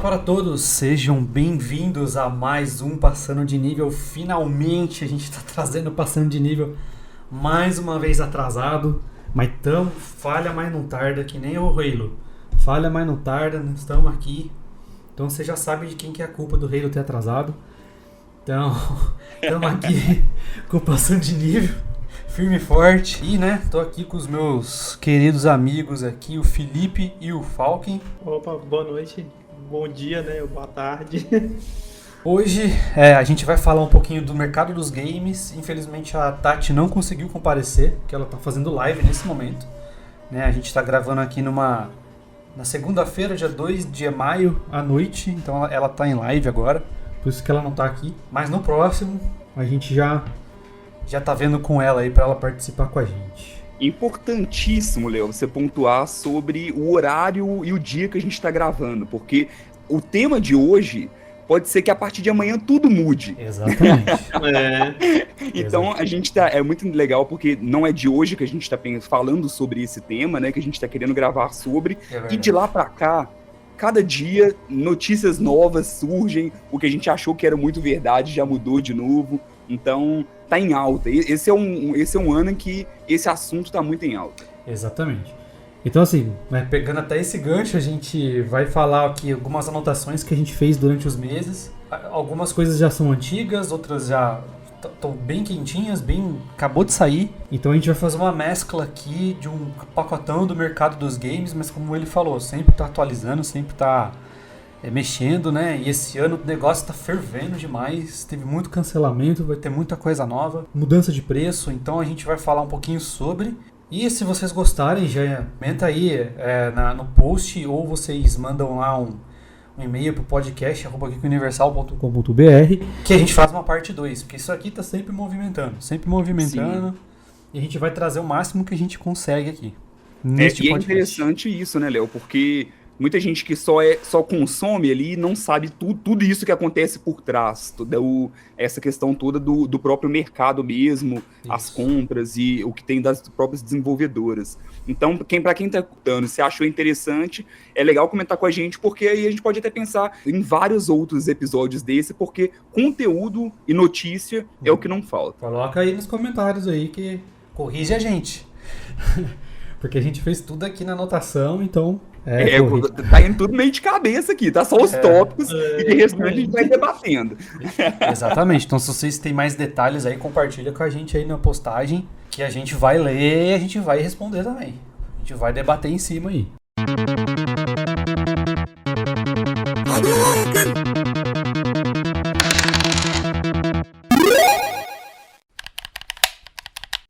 para todos, sejam bem-vindos a mais um Passando de Nível. Finalmente a gente está trazendo Passando de Nível mais uma vez atrasado, mas falha, mas não tarda, que nem o Halo. Falha, mas não tarda, nós estamos aqui. Então você já sabe de quem que é a culpa do Halo ter atrasado. Então, estamos aqui com o Passando de Nível, firme e forte. E, tô aqui com os meus queridos amigos aqui, o Felipe e o Falken. Opa, boa noite, bom dia, boa tarde. Hoje a gente vai falar um pouquinho do mercado dos games. Infelizmente a Tati não conseguiu comparecer, porque ela está fazendo live nesse momento. A gente está gravando aqui na segunda-feira, dia 2 de maio, à noite. Então ela está em live agora, por isso que ela não está aqui. Mas no próximo a gente já tá vendo com ela aí para ela participar com a gente. Importantíssimo, Léo, você pontuar sobre o horário e o dia que a gente está gravando, porque o tema de hoje pode ser que a partir de amanhã tudo mude. Exatamente. Então a gente é muito legal porque não é de hoje que a gente está falando sobre esse tema, que a gente está querendo gravar sobre, e de lá para cá, cada dia notícias novas surgem, o que a gente achou que era muito verdade já mudou de novo, então tá em alta. Esse é um ano em que esse assunto tá muito em alta. Exatamente. Então assim, pegando até esse gancho, a gente vai falar aqui algumas anotações que a gente fez durante os meses. Algumas coisas já são antigas, outras já estão bem quentinhas, acabou de sair. Então a gente vai fazer uma mescla aqui de um pacotão do mercado dos games, mas como ele falou, sempre tá atualizando, sempre tá mexendo, E esse ano o negócio tá fervendo demais, teve muito cancelamento, vai ter muita coisa nova, mudança de preço, então a gente vai falar um pouquinho sobre. E se vocês gostarem, já comenta aí no post, ou vocês mandam lá um e-mail pro podcast@geekuniversal.com.br, que a gente faz uma parte 2, porque isso aqui tá sempre movimentando. Sim. E a gente vai trazer o máximo que a gente consegue aqui. E é interessante isso, Léo, porque muita gente que só consome ali não sabe tudo isso que acontece por trás, essa questão toda do próprio mercado mesmo, isso. As compras e o que tem das próprias desenvolvedoras. Então, para quem está escutando, se achou interessante, é legal comentar com a gente, porque aí a gente pode até pensar em vários outros episódios desse, porque conteúdo e notícia é o que não falta. Coloca aí nos comentários aí que corrige a gente. Porque a gente fez tudo aqui na anotação, então... tá indo tudo meio de cabeça aqui, tá só os tópicos e de restante a gente vai debatendo. Exatamente, então se vocês têm mais detalhes aí, compartilha com a gente aí na postagem, que a gente vai ler e a gente vai responder também. A gente vai debater em cima aí.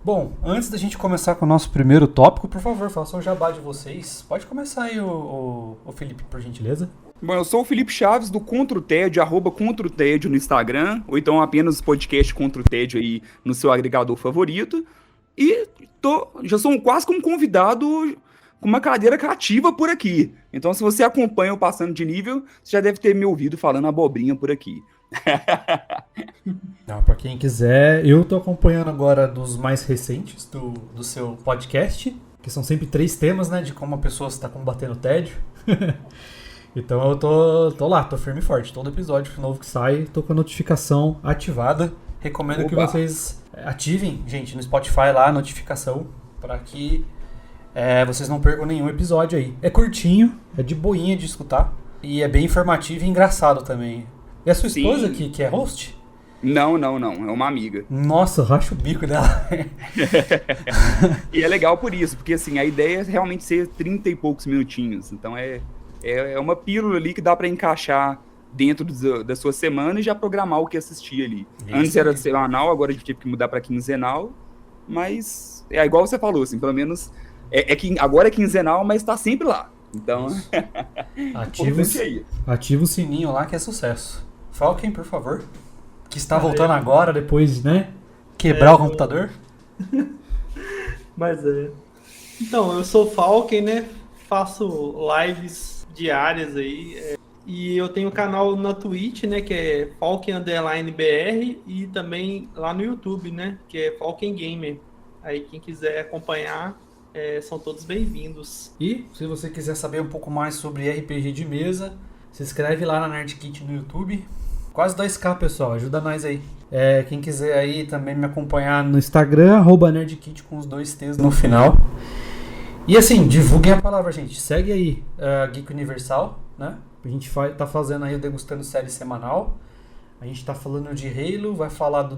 Bom, antes da gente começar com o nosso primeiro tópico, por favor, façam o jabá de vocês. Pode começar aí, o Felipe, por gentileza. Bom, eu sou o Felipe Chaves, do Contra o Tédio, @ContraOTédio no Instagram, ou então apenas o podcast Contra o Tédio aí no seu agregador favorito. E já sou quase como convidado com uma cadeira cativa por aqui. Então, se você acompanha o Passando de Nível, você já deve ter me ouvido falando abobrinha por aqui. Não, pra quem quiser, eu tô acompanhando agora dos mais recentes do seu podcast, que são sempre 3 temas, de como a pessoa está combatendo o tédio. Então eu tô lá, tô firme e forte. Todo episódio novo que sai, tô com a notificação ativada. Recomendo que vocês ativem, gente, no Spotify lá a notificação, para que vocês não percam nenhum episódio aí. É curtinho, é de boinha de escutar, e é bem informativo e engraçado também. E a sua esposa que é host? Não, é uma amiga. Nossa, racha o bico dela. E é legal por isso, porque assim, a ideia é realmente ser 30 e poucos minutinhos, então é uma pílula ali que dá pra encaixar dentro da sua semana e já programar o que assistir ali. Isso. Antes era semanal, agora a gente teve que mudar pra quinzenal, mas é igual você falou, assim, pelo menos que agora é quinzenal, mas tá sempre lá. Então, ativa o sininho lá que é sucesso. Falken, por favor. Que está voltando agora, depois de quebrar o computador. Mas Então, eu sou Falken, faço lives diárias aí. E eu tenho um canal na Twitch, que é Falken_BR, e também lá no YouTube, que é Falken Gamer. Aí quem quiser acompanhar, são todos bem-vindos. E se você quiser saber um pouco mais sobre RPG de mesa, Se inscreve lá na Nerd Kit no YouTube. Quase 2K, pessoal. Ajuda nós aí. Quem quiser aí também me acompanhar no Instagram, @NerdKit com os 2 T's no final. E assim, divulguem a palavra, gente. Segue aí a Geek Universal, né? A gente tá fazendo aí o Degustando Série semanal. A gente tá falando de Halo, vai falar do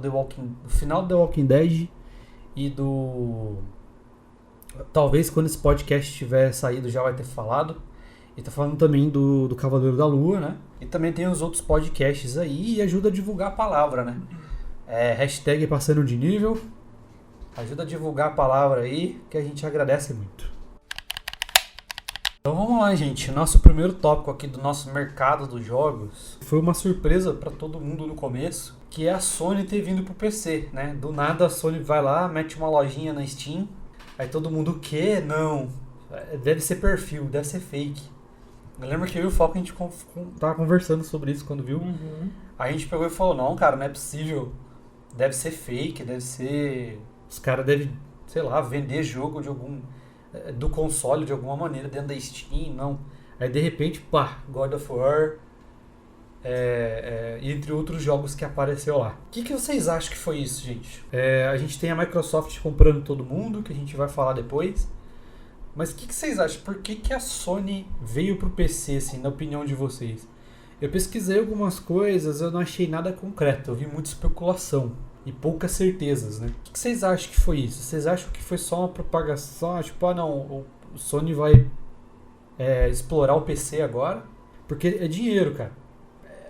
final do The Walking Dead e do... Talvez quando esse podcast tiver saído já vai ter falado. E tá falando também do Cavaleiro da Lua, né? E também tem os outros podcasts aí e ajuda a divulgar a palavra, né? Hashtag passando de nível. Ajuda a divulgar a palavra aí, que a gente agradece muito. Então vamos lá, gente. Nosso primeiro tópico aqui do nosso mercado dos jogos foi uma surpresa para todo mundo no começo, que é a Sony ter vindo pro PC, né? Do nada a Sony vai lá, mete uma lojinha na Steam, aí todo mundo, o quê? Não. Deve ser perfil, deve ser fake. Eu lembro que eu e o Foco a gente tava conversando sobre isso quando viu. Uhum. Aí a gente pegou e falou, não, cara, não é possível. Deve ser fake, deve ser... Os caras devem, sei lá, vender jogo do console de alguma maneira dentro da Steam, não. Aí de repente, pá, God of War, entre outros jogos que apareceu lá. O que vocês acham que foi isso, gente? A gente tem a Microsoft comprando todo mundo, que a gente vai falar depois. Mas o que vocês acham? Por que a Sony veio pro PC, assim, na opinião de vocês? Eu pesquisei algumas coisas, eu não achei nada concreto, eu vi muita especulação e poucas certezas, né? O que vocês acham que foi isso? Vocês acham que foi só uma propagação? Tipo, não, o Sony vai explorar o PC agora? Porque é dinheiro, cara.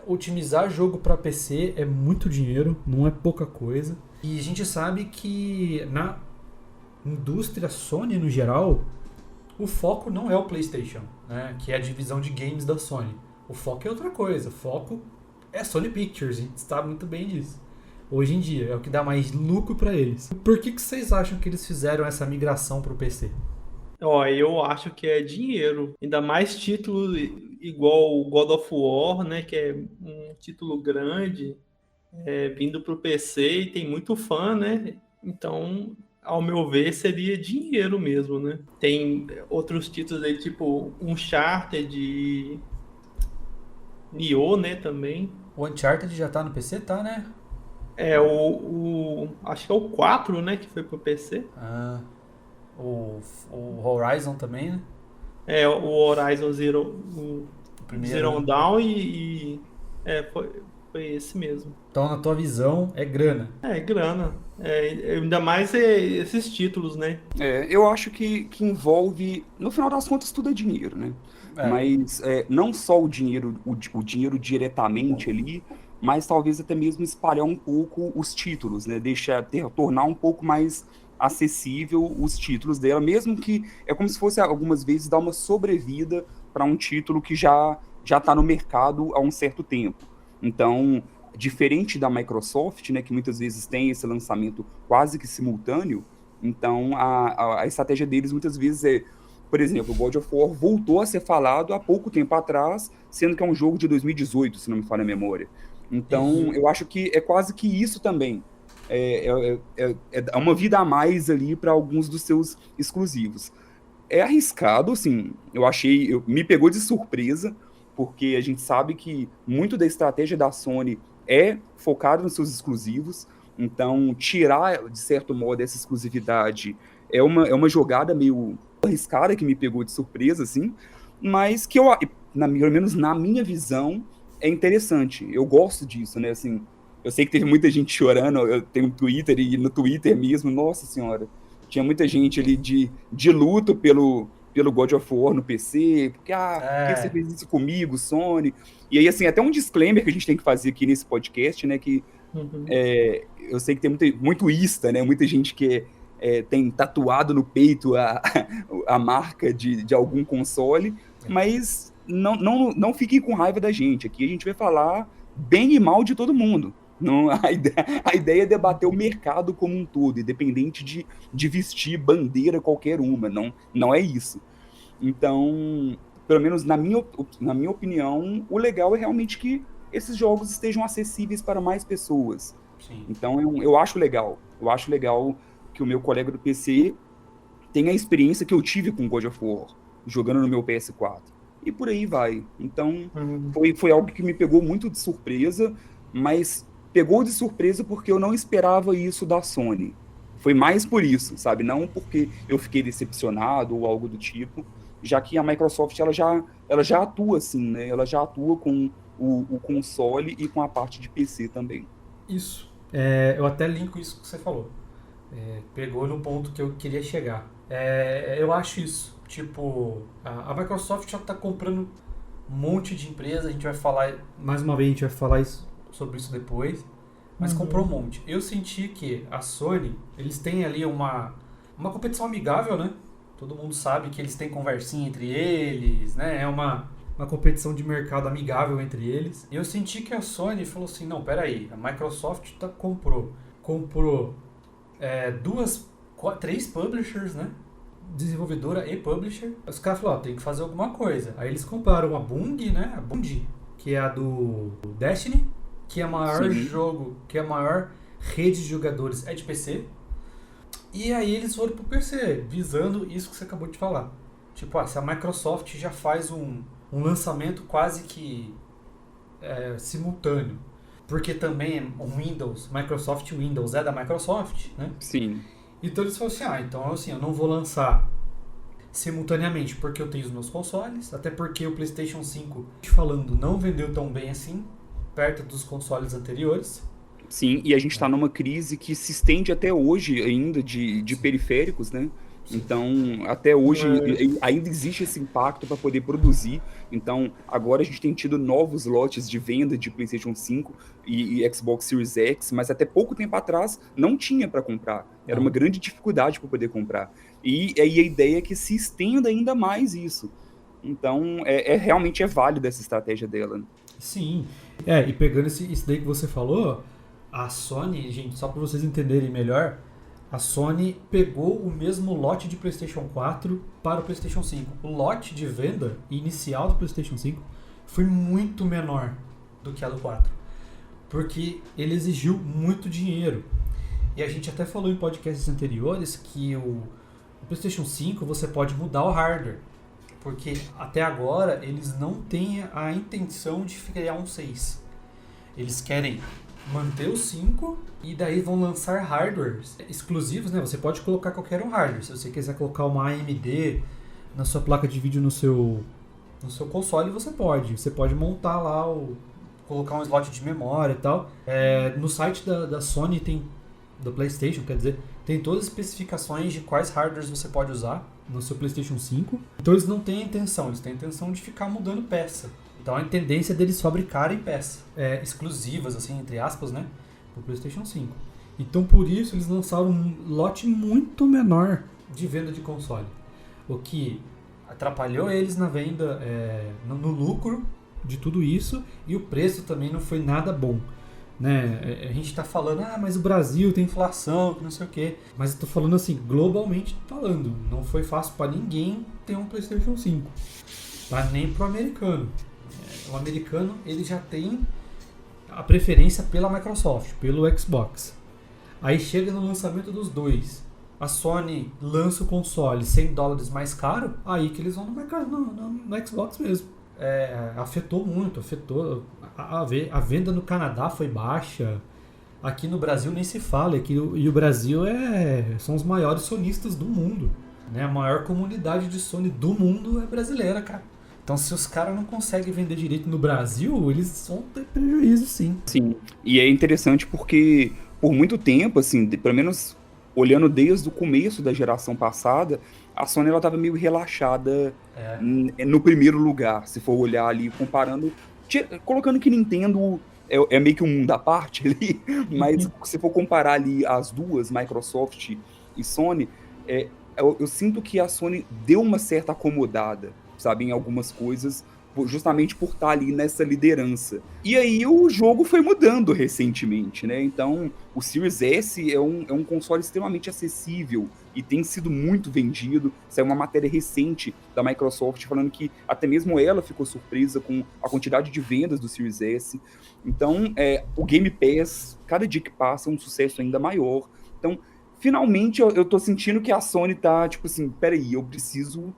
Otimizar jogo para PC é muito dinheiro, não é pouca coisa. E a gente sabe que na indústria Sony, no geral, o foco não é o PlayStation, né? Que é a divisão de games da Sony. O foco é outra coisa. O foco é Sony Pictures. A gente sabe muito bem disso. Hoje em dia. É o que dá mais lucro para eles. Por que vocês acham que eles fizeram essa migração para o PC? Eu acho que é dinheiro. Ainda mais título igual o God of War, né? Que é um título grande, vindo para o PC e tem muito fã, né? Então, ao meu ver, seria dinheiro mesmo, né? Tem outros títulos aí, tipo Uncharted e Nioh, né, também. O Uncharted já tá no PC, tá, né? Acho que é o 4, né, que foi pro PC. O Horizon também, né? O Horizon Zero Primeiro, Dawn foi esse mesmo. Então, na tua visão, é grana. Grana. Ainda mais esses títulos, né? Eu acho que envolve, no final das contas, tudo é dinheiro, né? Mas não só o dinheiro diretamente ali, mas talvez até mesmo espalhar um pouco os títulos, né? Tornar um pouco mais acessível os títulos dela, mesmo que é como se fosse algumas vezes dar uma sobrevida para um título que já está no mercado há um certo tempo. Então, diferente da Microsoft, né, que muitas vezes tem esse lançamento quase que simultâneo, então a estratégia deles muitas vezes por exemplo, o God of War voltou a ser falado há pouco tempo atrás, sendo que é um jogo de 2018, se não me falha a memória. Então, eu acho que é quase que isso também. É uma vida a mais ali para alguns dos seus exclusivos. É arriscado, assim, me pegou de surpresa, porque a gente sabe que muito da estratégia da Sony é focada nos seus exclusivos, então tirar, de certo modo, essa exclusividade é uma jogada meio arriscada, que me pegou de surpresa, assim, mas que pelo menos na minha visão, é interessante. Eu gosto disso, né, assim, eu sei que teve muita gente chorando, eu tenho um Twitter, e no Twitter mesmo, nossa senhora, tinha muita gente ali de luto pelo God of War no PC, porque, por que você fez isso comigo, Sony? E aí, assim, até um disclaimer que a gente tem que fazer aqui nesse podcast, né, que eu sei que tem muito ista, né, muita gente que tem tatuado no peito a marca de algum console, mas não fiquem com raiva da gente. Aqui a gente vai falar bem e mal de todo mundo. Não, a ideia é debater o mercado como um todo, independente de vestir bandeira qualquer uma. Não é isso. Então, pelo menos na minha opinião, o legal é realmente que esses jogos estejam acessíveis para mais pessoas. Sim. Então, eu acho legal. Eu acho legal que o meu colega do PC tenha a experiência que eu tive com God of War, jogando no meu PS4. e por aí vai. Então, foi algo que me pegou muito de surpresa, mas pegou de surpresa porque eu não esperava isso da Sony. Foi mais por isso, sabe? Não porque eu fiquei decepcionado ou algo do tipo, já que a Microsoft ela já atua assim, né? Ela já atua com o console e com a parte de PC também. Isso. Eu até linko isso que você falou. Pegou no ponto que eu queria chegar. Eu acho isso. Tipo, a Microsoft já está comprando um monte de empresa. A gente vai falar, mais uma vez, a gente vai falar sobre isso depois. Mas comprou um monte. Eu senti que a Sony, eles têm ali uma competição amigável, né? Todo mundo sabe que eles têm conversinha entre eles, né? É uma competição de mercado amigável entre eles. E eu senti que a Sony falou assim, não, peraí, a Microsoft comprou 3 publishers, né? Desenvolvedora e publisher. Os caras falaram, tem que fazer alguma coisa. Aí eles compraram a Bungie, né? A Bungie, que é a do Destiny, que é o maior jogo, que é a maior rede de jogadores de PC. E aí eles foram pro PC, visando isso que você acabou de falar. Tipo, se a Microsoft já faz um lançamento quase que simultâneo, porque também o Microsoft Windows é da Microsoft, né? Sim. Então eles falaram assim, então assim, eu não vou lançar simultaneamente porque eu tenho os meus consoles, até porque o PlayStation 5, falando, não vendeu tão bem assim, perto dos consoles anteriores. Sim, e a gente está numa crise que se estende até hoje ainda de periféricos, né? Então, até hoje ainda existe esse impacto para poder produzir. Então, agora a gente tem tido novos lotes de venda de PlayStation 5 e Xbox Series X, mas até pouco tempo atrás não tinha para comprar. Era uma grande dificuldade para poder comprar. E aí a ideia é que se estenda ainda mais isso. Então, realmente é válida essa estratégia dela. Né? Sim. E pegando isso daí que você falou, a Sony, gente, só para vocês entenderem melhor, a Sony pegou o mesmo lote de PlayStation 4 para o PlayStation 5. O lote de venda inicial do PlayStation 5 foi muito menor do que a do 4, porque ele exigiu muito dinheiro. E a gente até falou em podcasts anteriores que o PlayStation 5 você pode mudar o hardware, porque até agora eles não têm a intenção de criar um 6. Eles querem manter o 5 e daí vão lançar hardwares exclusivos, né? Você pode colocar qualquer um hardware. Se você quiser colocar uma AMD na sua placa de vídeo no seu console, você pode. Você pode montar lá, colocar um slot de memória e tal. No site da Sony do PlayStation, quer dizer, tem todas as especificações de quais hardwares você pode usar no seu PlayStation 5. Então eles não têm a intenção, eles têm a intenção de ficar mudando peça. Então a tendência deles fabricarem peças exclusivas, assim, entre aspas, né, pro PlayStation 5. Então por isso eles lançaram um lote muito menor de venda de console, o que atrapalhou eles na venda, no lucro de tudo isso, e o preço também não foi nada bom. Né? A gente está falando, mas o Brasil tem inflação, não sei o quê. Mas eu tô falando assim, globalmente falando, não foi fácil para ninguém ter um PlayStation 5, tá? Nem pro americano. O americano, ele já tem a preferência pela Microsoft, pelo Xbox. Aí chega no lançamento dos dois, a Sony lança o console $100 mais caro, aí que eles vão no Xbox mesmo. Afetou muito, a venda no Canadá foi baixa, aqui no Brasil nem se fala, e o Brasil são os maiores sonistas do mundo, né? A maior comunidade de Sony do mundo é brasileira, cara. Então se os caras não conseguem vender direito no Brasil, eles vão ter prejuízo, sim. Sim, e é interessante porque por muito tempo, assim, pelo menos olhando desde o começo da geração passada, a Sony ela estava meio relaxada no primeiro lugar, se for olhar ali, comparando, colocando que Nintendo é meio que um mundo à parte ali, mas se for comparar ali as duas, Microsoft e Sony, eu sinto que a Sony deu uma certa acomodada, sabe, em algumas coisas, justamente por estar ali nessa liderança. E aí o jogo foi mudando recentemente, né? Então, o Series S é um console extremamente acessível e tem sido muito vendido. Saiu uma matéria recente da Microsoft falando que até mesmo ela ficou surpresa com a quantidade de vendas do Series S. Então, o Game Pass, cada dia que passa, é um sucesso ainda maior. Então, finalmente, eu tô sentindo que a Sony tá, tipo assim, peraí, eu preciso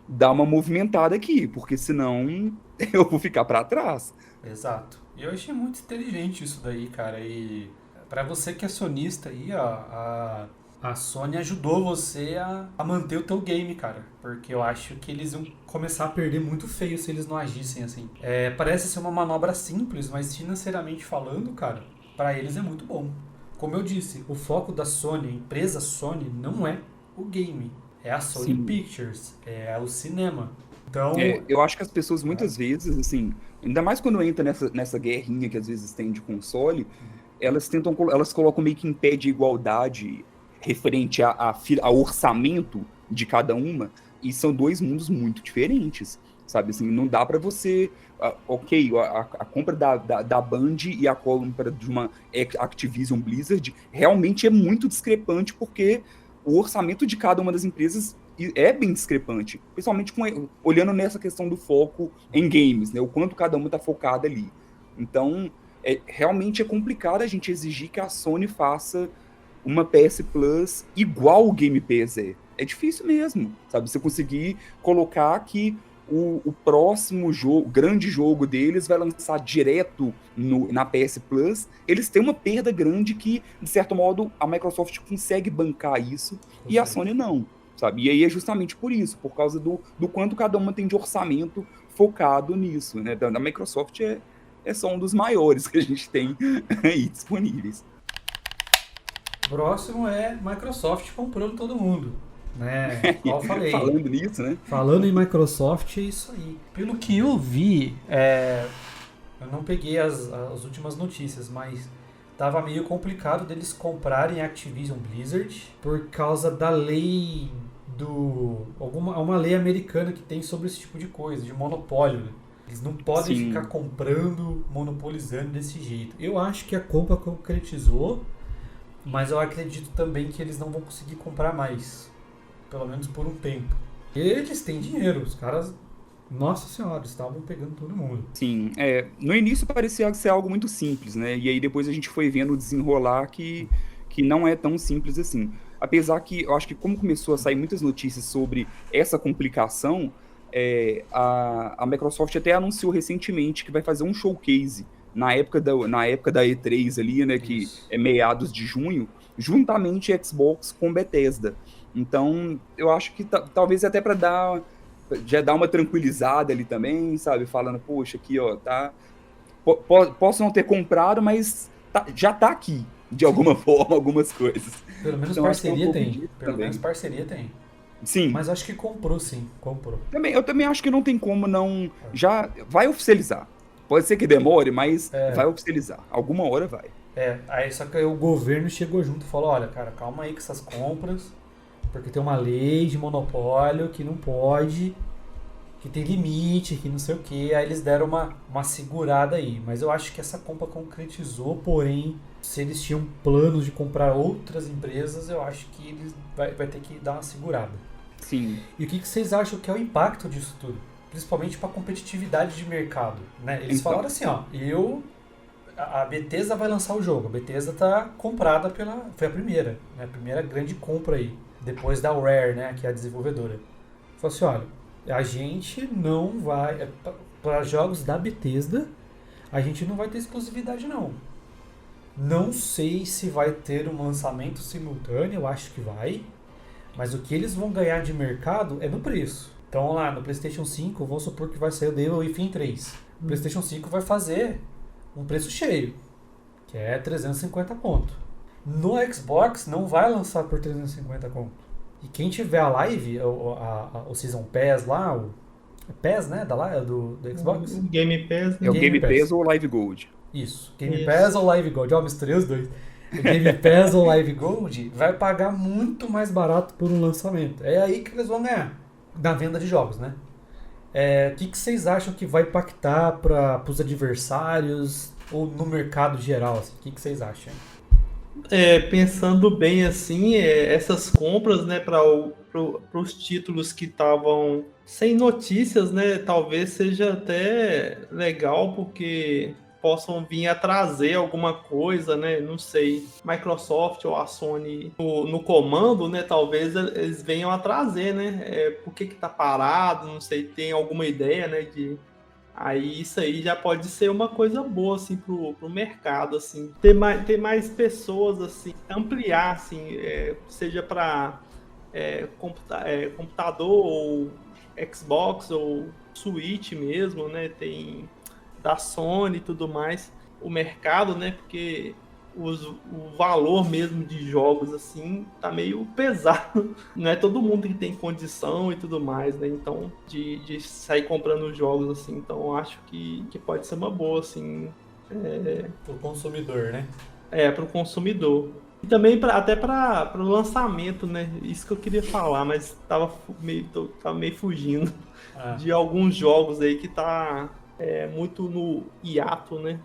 dar uma movimentada aqui, porque senão eu vou ficar para trás. Exato. E eu achei muito inteligente isso daí, cara. E pra você que é sonista aí, ó, a Sony ajudou você a manter o teu game, cara. Porque eu acho que eles iam começar a perder muito feio se eles não agissem assim. Parece ser uma manobra simples, mas financeiramente falando, cara, pra eles é muito bom. Como eu disse, o foco da Sony, a empresa Sony, não é o game. É a Sony Sim. Pictures, é o cinema. Então, Eu acho que as pessoas muitas vezes, assim, ainda mais quando entra nessa guerrinha que às vezes tem de console, elas colocam meio que em pé de igualdade referente a orçamento de cada uma, e são dois mundos muito diferentes, sabe? Assim, não dá pra você. Ok, a compra da Band e a compra de uma Activision Blizzard realmente é muito discrepante, porque o orçamento de cada uma das empresas é bem discrepante, principalmente olhando nessa questão do foco em games, né? O quanto cada uma está focada ali. Então, realmente é complicado a gente exigir que a Sony faça uma PS Plus igual o Game Pass é. É difícil mesmo, sabe? Você conseguir colocar que o próximo jogo, grande jogo deles vai lançar direto na PS Plus, eles têm uma perda grande que, de certo modo, a Microsoft consegue bancar isso e a Sony não, sabe? E aí é justamente por isso, por causa do quanto cada uma tem de orçamento focado nisso, né? Da Microsoft é só um dos maiores que a gente tem aí disponíveis. próximo é Microsoft comprando todo mundo, né? Qual eu falei. Falando nisso, né? Falando em Microsoft, é isso aí. Pelo que eu vi, eu não peguei as últimas notícias, mas tava meio complicado deles comprarem a Activision Blizzard por causa da lei uma lei americana que tem sobre esse tipo de coisa, de monopólio, né? Eles não podem Sim. ficar comprando, monopolizando desse jeito. Eu acho que a compra concretizou, mas eu acredito também que eles não vão conseguir comprar mais. Pelo menos por um tempo. Eles têm dinheiro, os caras, nossa senhora, estavam pegando todo mundo. Sim, no início parecia ser algo muito simples, né? E aí depois a gente foi vendo o desenrolar que não é tão simples assim. Apesar que eu acho que como começou a sair muitas notícias sobre essa complicação, a Microsoft até anunciou recentemente que vai fazer um showcase na época da E3 ali, né? Que Isso. é meados de junho, juntamente Xbox com Bethesda. Então, eu acho que talvez até para já dar uma tranquilizada ali também, sabe? Falando, poxa, aqui, ó, tá. Posso não ter comprado, mas já tá aqui, de alguma forma, algumas coisas. Pelo menos Então, parceria tem. disso Pelo também. menos parceria tem. Sim. Mas acho que comprou, sim. Comprou. Eu também acho que não tem como não. Já vai oficializar. Pode ser que demore, mas vai oficializar. Alguma hora vai. Aí só que aí o governo chegou junto e falou, olha, cara, calma aí com essas compras, porque tem uma lei de monopólio que não pode, que tem limite, que não sei o que. Aí eles deram uma segurada aí. Mas eu acho que essa compra concretizou, porém, se eles tinham planos de comprar outras empresas, eu acho que eles vai ter que dar uma segurada. Sim. E o que vocês acham que é o impacto disso tudo? Principalmente para a competitividade de mercado, né? Eles Então. falaram assim, ó, a Bethesda vai lançar o jogo. A Bethesda tá comprada foi a primeira, né? A primeira grande compra aí, depois da Rare, né, que é a desenvolvedora. Falou assim, olha, a gente não vai para jogos da Bethesda, a gente não vai ter exclusividade não. Não sei se vai ter um lançamento simultâneo, eu acho que vai. Mas o que eles vão ganhar de mercado é no preço. Então lá no PlayStation 5, vamos supor que vai sair o Devil Within 3. O PlayStation 5 vai fazer um preço cheio, que é 350 conto. No Xbox não vai lançar por 350 conto. E quem tiver a live, o Season Pass lá, o Pass, né, do Xbox? O Game Pass, né? É o Game Pass ou o Live Gold? Isso, Game Isso. Pass ou Live Gold. Ó, misturei os dois. O Game Pass ou Live Gold vai pagar muito mais barato por um lançamento. É aí que eles vão ganhar, na venda de jogos, né? O que vocês acham que vai impactar para os adversários ou no mercado geral? Assim? O que vocês acham? Pensando bem assim, essas compras, né, para os títulos que estavam sem notícias, né, talvez seja até legal, porque possam vir a trazer alguma coisa, né? Não sei, Microsoft ou a Sony no comando, né? Talvez eles venham a trazer, né? Por que tá parado? Não sei, tem alguma ideia, né? Aí isso aí já pode ser uma coisa boa, assim, pro mercado, assim. Ter mais pessoas, assim, ampliar, assim, seja para computador ou Xbox ou Switch mesmo, né? Tem da Sony e tudo mais. O mercado, né? Porque o valor mesmo de jogos, assim, tá meio pesado. Não é todo mundo que tem condição e tudo mais, né? Então, de sair comprando jogos, assim. Então, eu acho que pode ser uma boa, assim. Pro consumidor, né? Pro consumidor. E também até para o lançamento, né? Isso que eu queria falar, mas tava meio fugindo de alguns jogos aí que tá muito no hiato, né?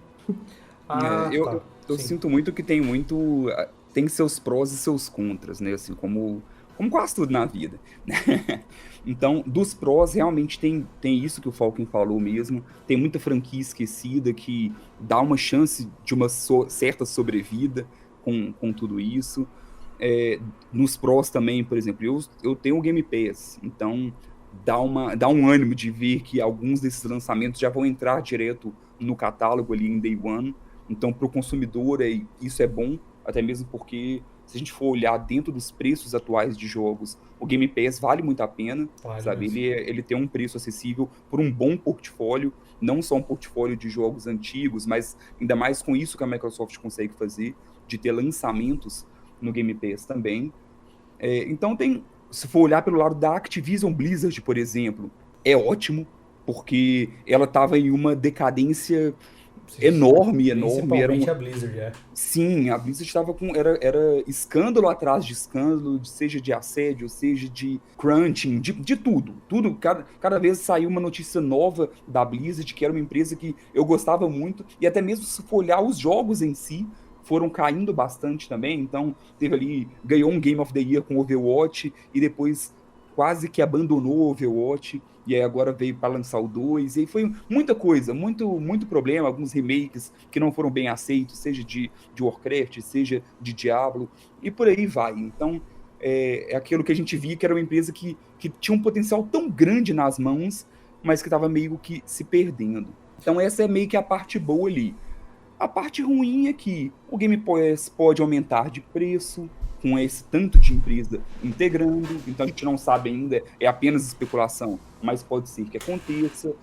Eu sinto muito que tem seus prós e seus contras, né? Assim, como quase tudo na vida. Então, dos prós, realmente tem isso que o Falken falou mesmo. Tem muita franquia esquecida que dá uma chance de uma certa sobrevida com tudo isso. Nos prós também, por exemplo, eu tenho o Game Pass, então dá um ânimo de ver que alguns desses lançamentos já vão entrar direto no catálogo ali em Day One. Então, para o consumidor, isso é bom, até mesmo porque, se a gente for olhar dentro dos preços atuais de jogos, o Game Pass vale muito a pena, sabe? Ele tem um preço acessível por um bom portfólio, não só um portfólio de jogos antigos, mas ainda mais com isso que a Microsoft consegue fazer, de ter lançamentos no Game Pass também. Então, se for olhar pelo lado da Activision Blizzard, por exemplo, é ótimo, porque ela estava em uma decadência enorme. Principalmente a Blizzard, Sim, a Blizzard estava era escândalo atrás de escândalo, seja de assédio, seja de crunching, de tudo. Cada vez saiu uma notícia nova da Blizzard, que era uma empresa que eu gostava muito, e até mesmo se for olhar os jogos em si, foram caindo bastante também. Então, ganhou um Game of the Year com Overwatch, e depois quase que abandonou o Overwatch, e aí agora veio para lançar o 2, e aí foi muita coisa, muito problema, alguns remakes que não foram bem aceitos, seja de Warcraft, seja de Diablo, e por aí vai. Então, é aquilo que a gente via que era uma empresa que tinha um potencial tão grande nas mãos, mas que estava meio que se perdendo. Então essa é meio que a parte boa ali. A parte ruim é que o Game Pass pode aumentar de preço, com esse tanto de empresa integrando, então a gente não sabe ainda, é apenas especulação, mas pode ser que aconteça.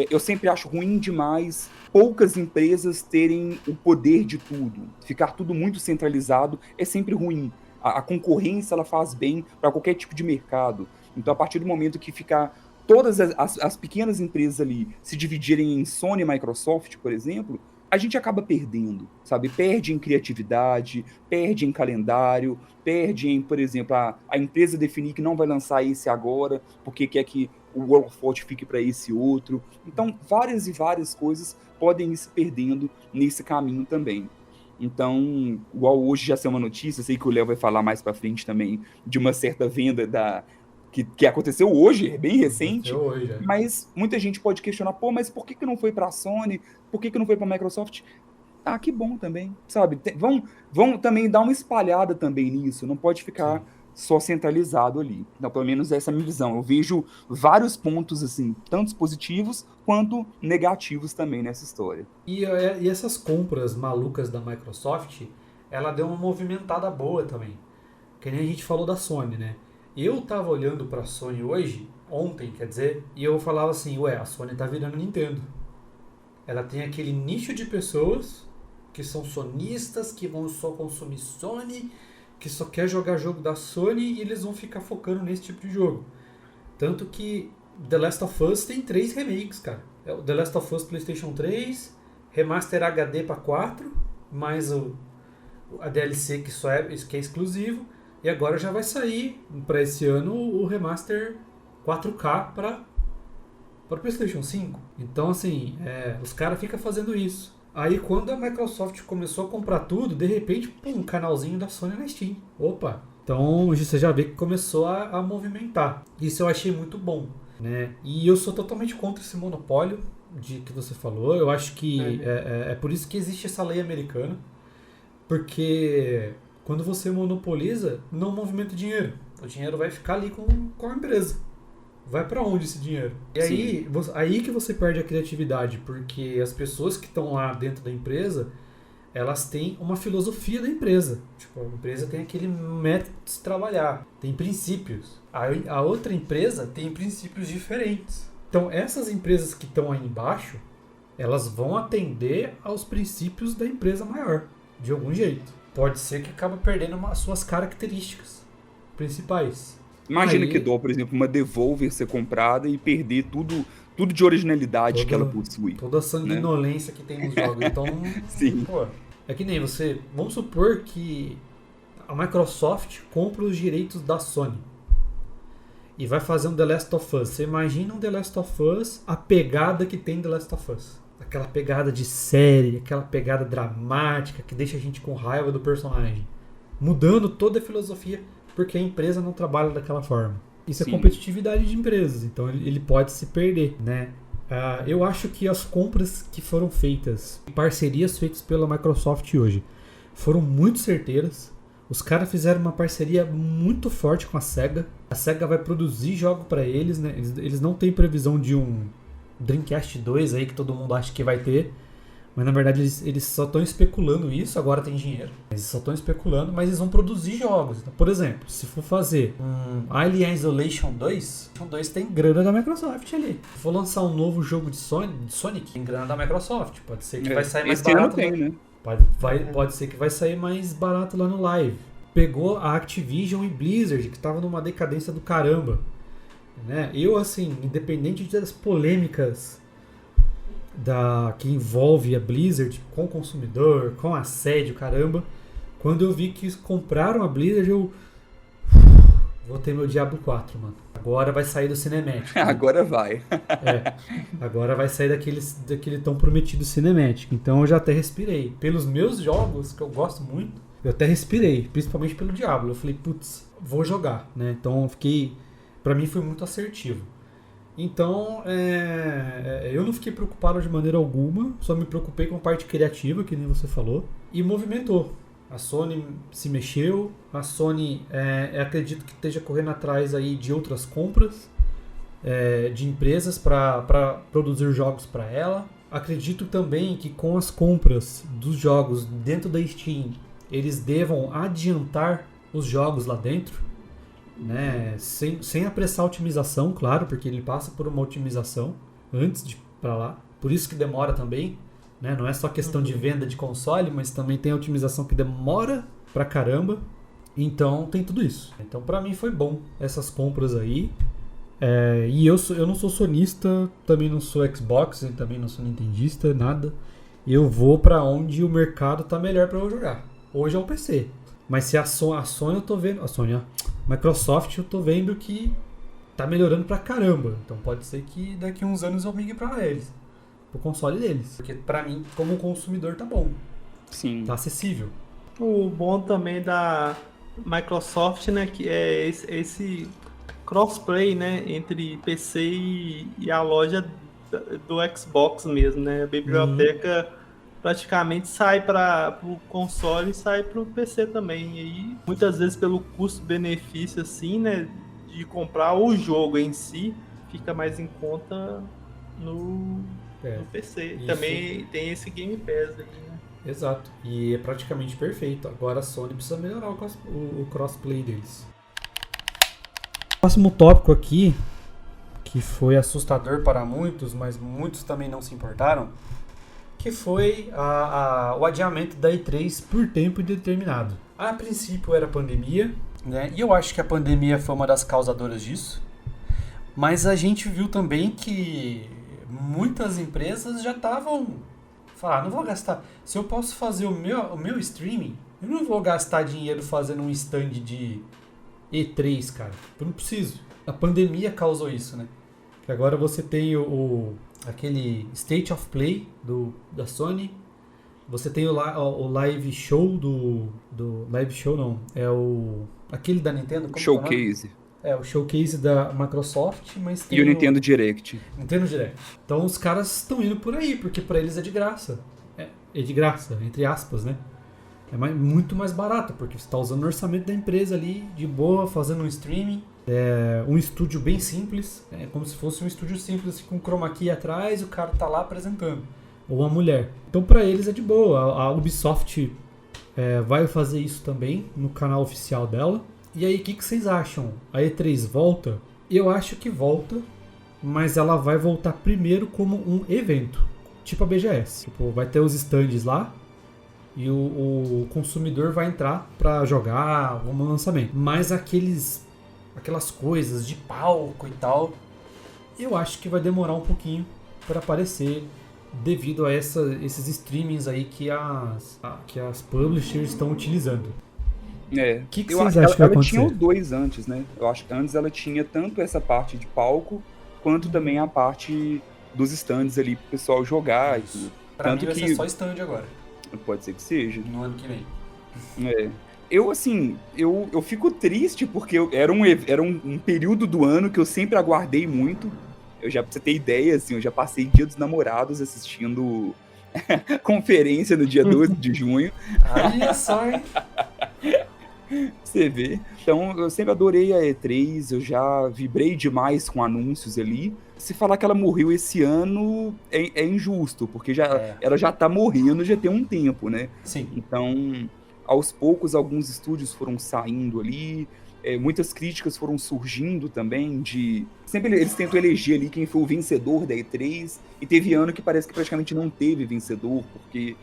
Eu sempre acho ruim demais poucas empresas terem o poder de tudo. Ficar tudo muito centralizado é sempre ruim. A concorrência ela faz bem para qualquer tipo de mercado. Então, a partir do momento que ficar todas as pequenas empresas ali se dividirem em Sony e Microsoft, por exemplo, a gente acaba perdendo, sabe? Perde em criatividade, perde em calendário, perde em, por exemplo, a empresa definir que não vai lançar esse agora, porque quer que o World of Warcraft fique para esse outro. Então, várias e várias coisas podem ir se perdendo nesse caminho também. Então, igual hoje já saiu uma notícia, sei que o Léo vai falar mais para frente também, de uma certa venda que aconteceu hoje, bem recente, mas muita gente pode questionar, mas por que não foi para a Sony? Por que não foi para a Microsoft? Que bom também, sabe? Vão também dar uma espalhada também nisso, não pode ficar só centralizado ali. Então, pelo menos essa é a minha visão. Eu vejo vários pontos, assim, tanto positivos quanto negativos também nessa história. E essas compras malucas da Microsoft, ela deu uma movimentada boa também. Que nem a gente falou da Sony, né? Eu tava olhando pra Sony ontem, quer dizer, e eu falava assim, a Sony tá virando Nintendo. Ela tem aquele nicho de pessoas que são sonistas, que vão só consumir Sony, que só quer jogar jogo da Sony e eles vão ficar focando nesse tipo de jogo. Tanto que The Last of Us tem 3 remakes, cara. É o The Last of Us PlayStation 3, Remaster HD pra 4, mais a DLC que é exclusivo. E agora já vai sair para esse ano o remaster 4K para o PlayStation 5. Então, assim, os caras ficam fazendo isso. Aí, quando a Microsoft começou a comprar tudo, de repente, um canalzinho da Sony na Steam. Opa! Então, você já vê que começou a movimentar. Isso eu achei muito bom, né? E eu sou totalmente contra esse monopólio. de que você falou. Eu acho que é por isso que existe essa lei americana. Porque quando você monopoliza, não movimenta dinheiro. O dinheiro vai ficar ali com a empresa. Vai pra onde esse dinheiro? E aí que você perde a criatividade, porque as pessoas que estão lá dentro da empresa, elas têm uma filosofia da empresa. Tipo, a empresa tem aquele método de se trabalhar, tem princípios. A outra empresa tem princípios diferentes. Então, essas empresas que estão aí embaixo, elas vão atender aos princípios da empresa maior, de algum jeito. Pode ser que acabe perdendo as suas características principais. Imagina que dó, por exemplo, uma Devolver ser comprada e perder tudo de originalidade que ela possui. Toda a sanguinolência que tem nos jogos. Então, sim. Pô, é que nem você... Vamos supor que a Microsoft compra os direitos da Sony e vai fazer um The Last of Us. Você imagina um The Last of Us, a pegada que tem The Last of Us. Aquela pegada de série, aquela pegada dramática que deixa a gente com raiva do personagem. Mudando toda a filosofia, porque a empresa não trabalha daquela forma. Isso é competitividade de empresas, então ele pode se perder, né? Eu acho que as compras que foram feitas, parcerias feitas pela Microsoft hoje, foram muito certeiras. Os caras fizeram uma parceria muito forte com a SEGA. A SEGA vai produzir jogo para eles, né? Eles não têm previsão de um Dreamcast 2 aí que todo mundo acha que vai ter. Mas na verdade eles só estão especulando isso, agora tem dinheiro. Eles só estão especulando, mas eles vão produzir jogos. Então, por exemplo, se for fazer um Alien Isolation 2, o 2 tem grana da Microsoft ali. Se for lançar um novo jogo de Sonic, tem grana da Microsoft. Pode ser que vai sair mais barato. Né? Pode ser que vai sair mais barato lá no Live. Pegou a Activision e Blizzard, que tava numa decadência do caramba. Né? Eu, assim, independente das polêmicas que envolve a Blizzard com o consumidor, com assédio, caramba, quando eu vi que compraram a Blizzard, eu vou ter meu Diablo 4, mano. Agora vai sair do Cinematic. Agora vai. Agora vai sair daquele tão prometido Cinematic. Então eu já até respirei. Pelos meus jogos, que eu gosto muito, eu até respirei, principalmente pelo Diablo. Eu falei, putz, vou jogar, né? Então eu fiquei... Pra mim foi muito assertivo. Então, eu não fiquei preocupado de maneira alguma, só me preocupei com a parte criativa, que nem você falou, e movimentou. A Sony se mexeu, a Sony acredito que esteja correndo atrás aí de outras compras de empresas para produzir jogos para ela. Acredito também que com as compras dos jogos dentro da Steam, eles devam adiantar os jogos lá dentro. Né? Sem apressar a otimização, claro, porque ele passa por uma otimização antes de ir para lá. Por isso que demora também, né? Não é só questão de venda de console, mas também tem a otimização que demora pra caramba. Então tem tudo isso. Então pra mim foi bom essas compras aí. E eu não sou sonista, também não sou Xbox, também não sou nintendista, nada. Eu vou pra onde o mercado tá melhor pra eu jogar. Hoje é o PC. Mas se a Sony eu tô vendo... Microsoft eu tô vendo que tá melhorando pra caramba. Então pode ser que daqui a uns anos eu migue pra eles. Pro console deles. Porque pra mim, como consumidor, tá bom. Sim. Tá acessível. O bom também da Microsoft, né, que é esse crossplay, né, entre PC e a loja do Xbox mesmo, né? A biblioteca praticamente sai para o console e sai para o PC também. E aí, muitas vezes pelo custo-benefício assim, né, de comprar o jogo em si, fica mais em conta no PC. Isso. Também tem esse Game Pass aí, né? Exato. E é praticamente perfeito. Agora a Sony precisa melhorar o crossplay deles. Próximo tópico aqui, que foi assustador para muitos, mas muitos também não se importaram, que foi o adiamento da E3 por tempo indeterminado. A princípio era pandemia, né? E eu acho que a pandemia foi uma das causadoras disso. Mas a gente viu também que muitas empresas já estavam falando, não vou gastar. Se eu posso fazer o meu streaming, eu não vou gastar dinheiro fazendo um stand de E3, cara. Eu não preciso. A pandemia causou isso, né? Que agora você tem aquele State of Play da Sony. Você tem o live show do live show não, aquele da Nintendo, como Showcase. É o showcase da Microsoft, mas tem E o Nintendo Direct. Nintendo Direct. Então os caras estão indo por aí, porque pra eles é de graça. É de graça, entre aspas, né? É muito mais barato, porque você tá usando o orçamento da empresa ali, de boa, fazendo um streaming. É um estúdio bem simples, é como se fosse um estúdio simples, assim, com chroma key atrás, e o cara tá lá apresentando. Ou a mulher. Então pra eles é de boa. A Ubisoft vai fazer isso também no canal oficial dela. E aí, o que vocês acham? A E3 volta? Eu acho que volta, mas ela vai voltar primeiro como um evento, tipo a BGS. Tipo, vai ter os stands lá e o consumidor vai entrar pra jogar algum lançamento. Mas aquelas coisas de palco e tal, eu acho que vai demorar um pouquinho para aparecer, devido a esses streamings aí que as publishers estão utilizando. O que vocês acham que vai acontecer? Ela tinha os dois antes, né? Eu acho que antes ela tinha tanto essa parte de palco, quanto também a parte dos stands ali pro pessoal jogar e tudo. Pra tanto mim vai ser só stand agora. Pode ser que seja. No ano que vem. Eu fico triste porque era um período do ano que eu sempre aguardei muito. Pra você ter ideia, assim, eu já passei Dia dos Namorados assistindo conferência no dia 12 de junho. Olha só, hein? Você vê. Então, eu sempre adorei a E3, eu já vibrei demais com anúncios ali. Se falar que ela morreu esse ano é injusto, porque ela já tá morrendo já tem um tempo, né? Sim. Então, aos poucos, alguns estúdios foram saindo ali, muitas críticas foram surgindo também sempre eles tentam eleger ali quem foi o vencedor da E3, e teve ano que parece que praticamente não teve vencedor, porque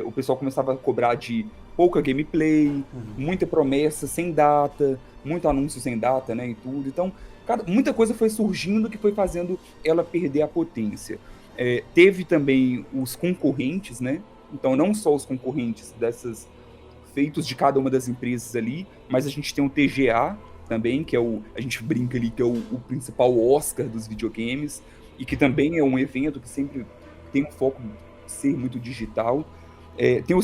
o pessoal começava a cobrar de pouca gameplay, muita promessa sem data, muito anúncio sem data, né, e tudo. Então, muita coisa foi surgindo que foi fazendo ela perder a potência. Teve também os concorrentes, né? Então, não só os concorrentes feitos de cada uma das empresas ali, mas a gente tem o TGA também, que a gente brinca ali, que é o principal Oscar dos videogames, e que também é um evento que sempre tem um foco de ser muito digital. Tem o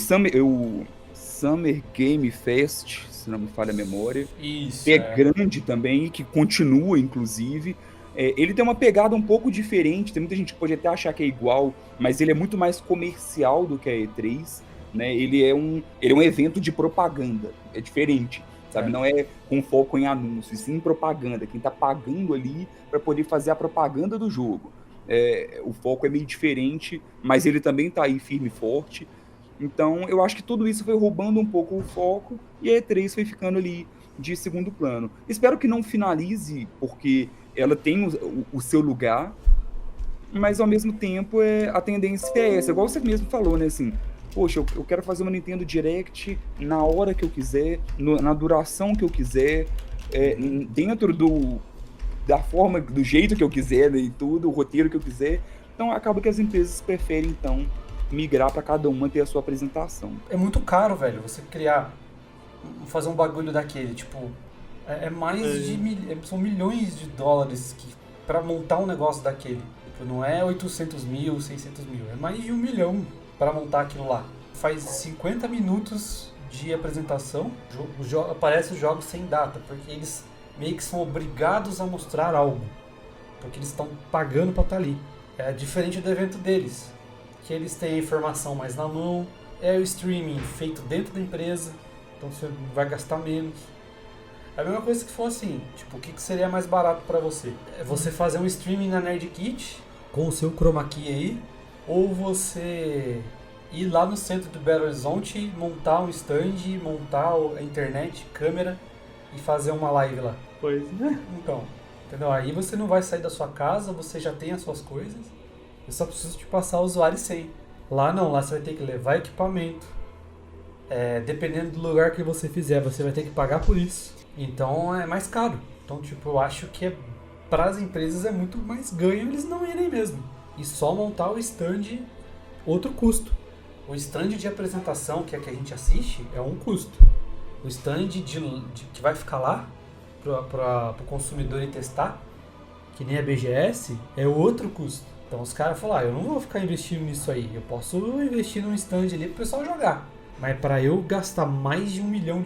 Summer Game Fest, se não me falha a memória. Isso, que é grande também, que continua, inclusive. Ele tem uma pegada um pouco diferente, tem muita gente que pode até achar que é igual, mas ele é muito mais comercial do que a E3, né? Ele é um evento de propaganda, é diferente, sabe? Não é com foco em anúncios, sim em propaganda, quem tá pagando ali para poder fazer a propaganda do jogo. O foco é meio diferente, mas ele também tá aí firme e forte. Então, eu acho que tudo isso foi roubando um pouco o foco e a E3 foi ficando ali de segundo plano. Espero que não finalize, porque ela tem o seu lugar, mas ao mesmo tempo a tendência é essa. Igual você mesmo falou, né? Assim, poxa, eu quero fazer uma Nintendo Direct na hora que eu quiser, na duração que eu quiser, dentro da forma, do jeito que eu quiser, né, e tudo, o roteiro que eu quiser. Então, acaba que as empresas preferem, então, migrar para cada uma ter a sua apresentação. É muito caro, velho, você fazer um bagulho daquele, tipo, são milhões de dólares para montar um negócio daquele. Tipo, não é 800 mil, 600 mil, é mais de 1 milhão para montar aquilo lá. Faz 50 minutos de apresentação, aparece os jogos sem data, porque eles meio que são obrigados a mostrar algo, porque eles estão pagando para estar ali. É diferente do evento deles, que eles têm a informação mais na mão, é o streaming feito dentro da empresa, então você vai gastar menos. É a mesma coisa que for assim, tipo, o que seria mais barato para você? É você fazer um streaming na Nerd Kit, com o seu chroma key aí, ou você ir lá no centro do Belo Horizonte, montar um stand, montar a internet, câmera e fazer uma live lá. Pois é. Então, entendeu? Aí você não vai sair da sua casa, você já tem as suas coisas, eu só preciso te passar o usuário sem. Lá não, lá você vai ter que levar equipamento. Dependendo do lugar que você fizer, você vai ter que pagar por isso. Então é mais caro. Então, tipo, eu acho que para as empresas é muito mais ganho eles não irem mesmo. E só montar o stand, outro custo. O stand de apresentação, que é que a gente assiste, é um custo. O stand que vai ficar lá para o consumidor ir testar, que nem a BGS, é outro custo. Então os caras falaram, eu não vou ficar investindo nisso aí, eu posso investir num stand ali para o pessoal jogar. Mas para eu gastar mais de $1 milhão,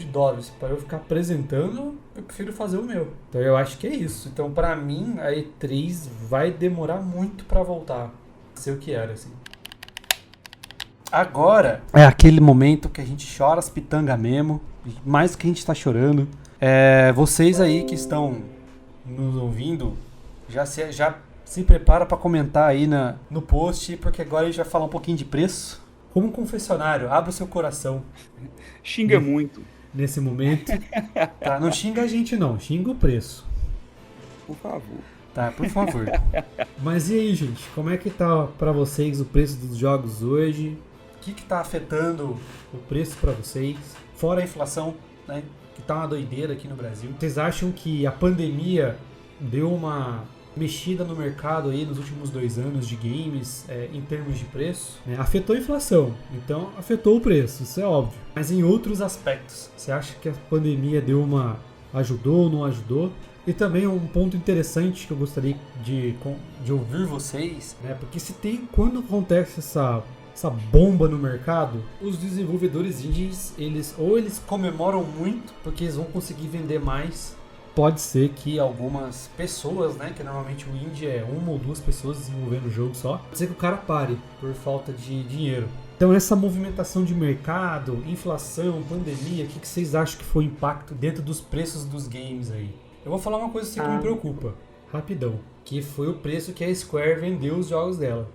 para eu ficar apresentando, eu prefiro fazer o meu. Então eu acho que é isso. Então para mim a E3 vai demorar muito para voltar a ser o que era, assim. Agora é aquele momento que a gente chora as pitangas mesmo, mais do que a gente tá chorando. Vocês aí que estão nos ouvindo, já se prepara para comentar aí no post, porque agora a gente vai falar um pouquinho de preço. Como um confessionário, abra o seu coração. Xinga muito. Nesse momento. Tá, não xinga a gente não, xinga o preço. Por favor. Tá, por favor. Mas e aí, gente? Como é que tá pra vocês o preço dos jogos hoje? O que tá afetando o preço pra vocês? Fora a inflação, né? Que tá uma doideira aqui no Brasil. Vocês acham que a pandemia deu uma mexida no mercado aí nos últimos 2 anos de games em termos de preço? Afetou a inflação, então afetou o preço, isso é óbvio. Mas em outros aspectos, você acha que a pandemia ajudou ou não ajudou? E também um ponto interessante que eu gostaria de ouvir vocês, né? Porque quando acontece essa bomba no mercado, os desenvolvedores indies, eles comemoram muito porque eles vão conseguir vender mais. Pode ser que algumas pessoas, né, que normalmente o indie é 1 ou 2 pessoas desenvolvendo o jogo só, pode ser que o cara pare por falta de dinheiro. Então essa movimentação de mercado, inflação, pandemia, o que vocês acham que foi o impacto dentro dos preços dos games aí? Eu vou falar uma coisa assim que me preocupa, rapidão, que foi o preço que a Square vendeu os jogos dela.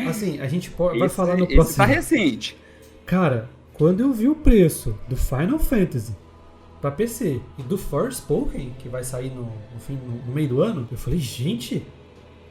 Assim, a gente vai falar no próximo. Esse tá recente. Cara, quando eu vi o preço do Final Fantasy pra PC e do Forspoken, que vai sair no meio do ano, eu falei, gente,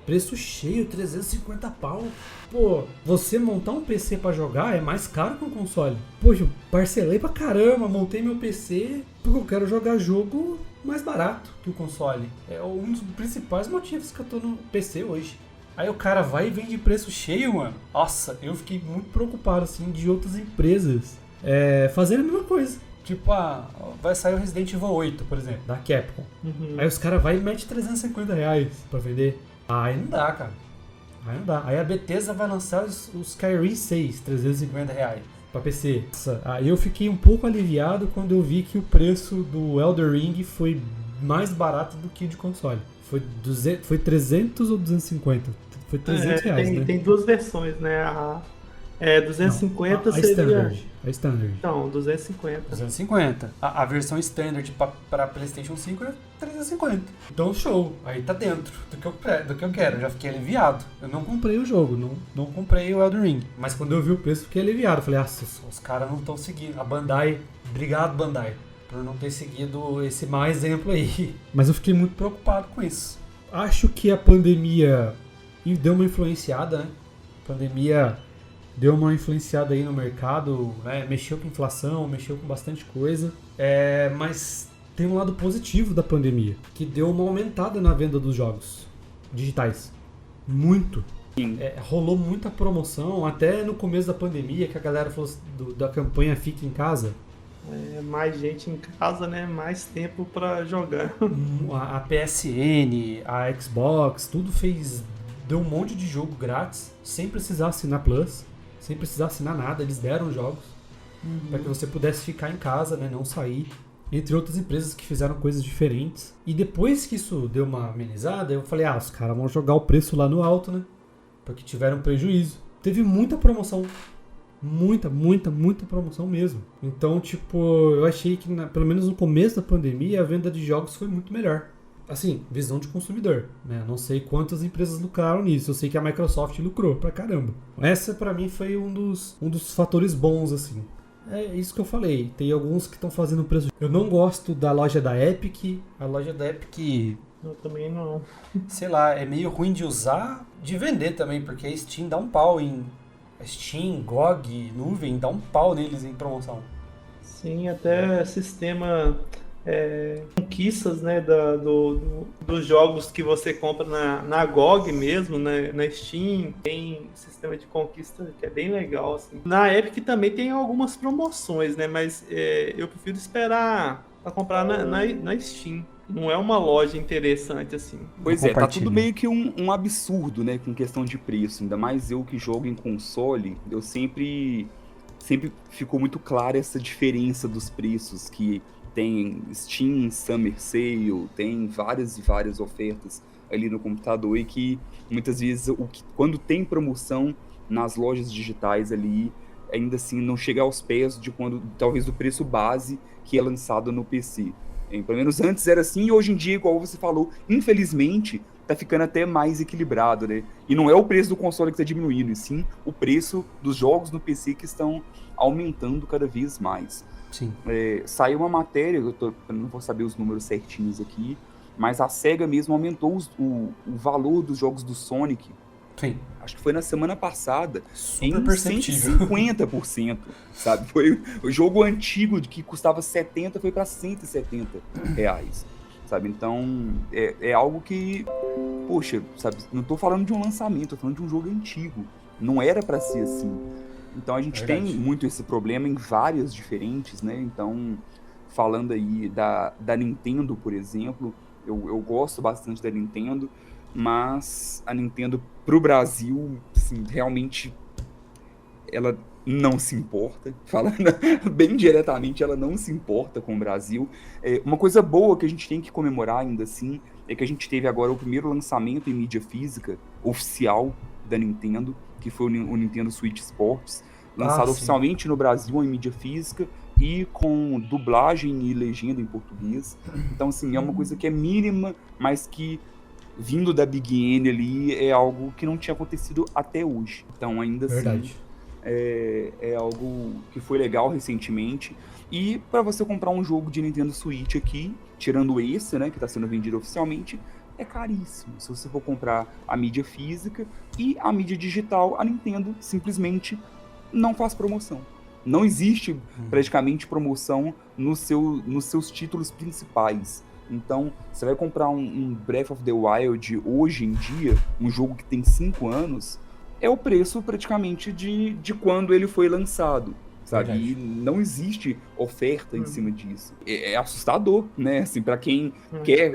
preço cheio, 350 pau. Pô, você montar um PC pra jogar é mais caro que um console. Poxa, eu parcelei pra caramba, montei meu PC porque eu quero jogar jogo mais barato que o console. É um dos principais motivos que eu tô no PC hoje. Aí o cara vai e vende preço cheio, mano. Nossa, eu fiquei muito preocupado, assim, de outras empresas fazerem a mesma coisa. Tipo, vai sair o Resident Evil 8, por exemplo, da Capcom. Uhum. Aí os caras vão e metem R$350 pra vender. Aí não dá, cara. Aí não dá. Aí a Bethesda vai lançar os Skyrim 6, R$350 pra PC. Aí eu fiquei um pouco aliviado quando eu vi que o preço do Elden Ring foi mais barato do que o de console. Foi 300 ou 250? Foi R$300, né? Tem 2 versões, né? 250 não, seria... A Standard. Então, 250. 250. A versão Standard para PlayStation 5 é 350. Então, show. Aí tá dentro do que eu quero. Eu já fiquei aliviado. Eu não comprei o jogo, não comprei o Elden Ring. Mas quando eu vi o preço, fiquei aliviado. Falei, os caras não estão seguindo. A Bandai, obrigado, Bandai, por não ter seguido esse mau exemplo aí. Mas eu fiquei muito preocupado com isso. Acho que a pandemia deu uma influenciada, né? A pandemia deu uma influenciada aí no mercado, né? Mexeu com inflação, mexeu com bastante coisa. Mas tem um lado positivo da pandemia, que deu uma aumentada na venda dos jogos digitais. Muito. Rolou muita promoção, até no começo da pandemia, que a galera falou da campanha Fique em Casa. Mais gente em casa, né? Mais tempo pra jogar. A PSN, a Xbox, tudo deu um monte de jogo grátis, sem precisar assinar Plus, sem precisar assinar nada. Eles deram jogos para que você pudesse ficar em casa, né? Não sair. Entre outras empresas que fizeram coisas diferentes. E depois que isso deu uma amenizada, eu falei, os caras vão jogar o preço lá no alto, né? Porque tiveram prejuízo. Teve muita promoção. Muita promoção mesmo. Então, eu achei que, pelo menos no começo da pandemia, a venda de jogos foi muito melhor. Assim, visão de consumidor, né? Não sei quantas empresas lucraram nisso. Eu sei que a Microsoft lucrou pra caramba. Essa, pra mim, foi um dos fatores bons, assim. É isso que eu falei. Tem alguns que estão fazendo preço. Eu não gosto da loja da Epic. A loja da Epic... Eu também não. Sei lá, é meio ruim de usar, de vender também, porque a Steam dá um pau em... Steam, GOG, nuvem, dá um pau neles em promoção. Sim, até sistema conquistas, né, dos jogos que você compra na GOG mesmo, né, na Steam, tem sistema de conquista que é bem legal, assim. Na Epic também tem algumas promoções, né, mas eu prefiro esperar para comprar na Steam. Não é uma loja interessante, assim. Pois tá tudo meio que um absurdo, né, com questão de preço. Ainda mais eu que jogo em console, eu sempre sempre ficou muito clara essa diferença dos preços, que tem Steam, Summer Sale, tem várias e várias ofertas ali no computador, e que muitas vezes quando tem promoção nas lojas digitais ali, ainda assim não chega aos pés de quando talvez do preço base que é lançado no PC. Pelo menos antes era assim, e hoje em dia, igual você falou, infelizmente tá ficando até mais equilibrado, né? E não é o preço do console que tá diminuindo, e sim o preço dos jogos no PC que estão aumentando cada vez mais. Sim. Saiu uma matéria, eu não vou saber os números certinhos aqui, mas a SEGA mesmo aumentou o valor dos jogos do Sonic. Sim. Acho que foi na semana passada, super em perceptível. 150%, sabe? Foi o jogo antigo que custava 70, foi para 170 reais, sabe? Então, é algo que, poxa, sabe? Não tô falando de um lançamento, tô falando de um jogo antigo. Não era para ser assim. Então a gente tem muito esse problema em várias diferentes, né? Então, falando aí da Nintendo, por exemplo, eu gosto bastante da Nintendo, mas a Nintendo pro Brasil, assim, realmente ela não se importa, falando bem diretamente, ela não se importa com o Brasil. Uma coisa boa que a gente tem que comemorar ainda assim é que a gente teve agora o primeiro lançamento em mídia física oficial da Nintendo, que foi o Nintendo Switch Sports, lançado oficialmente no Brasil em mídia física e com dublagem e legenda em português. Então, assim, é uma coisa que é mínima, mas que, vindo da Big N ali, é algo que não tinha acontecido até hoje. Então, ainda assim, é algo que foi legal recentemente. E para você comprar um jogo de Nintendo Switch aqui, tirando esse, né, que está sendo vendido oficialmente, é caríssimo. Se você for comprar a mídia física e a mídia digital, a Nintendo simplesmente não faz promoção. Não existe praticamente promoção nos seus títulos principais. Então, você vai comprar um Breath of the Wild hoje em dia, um jogo que tem 5 anos, é o preço praticamente de quando ele foi lançado, sabe? E não existe oferta em cima disso. É assustador, né? Assim, pra quem quer...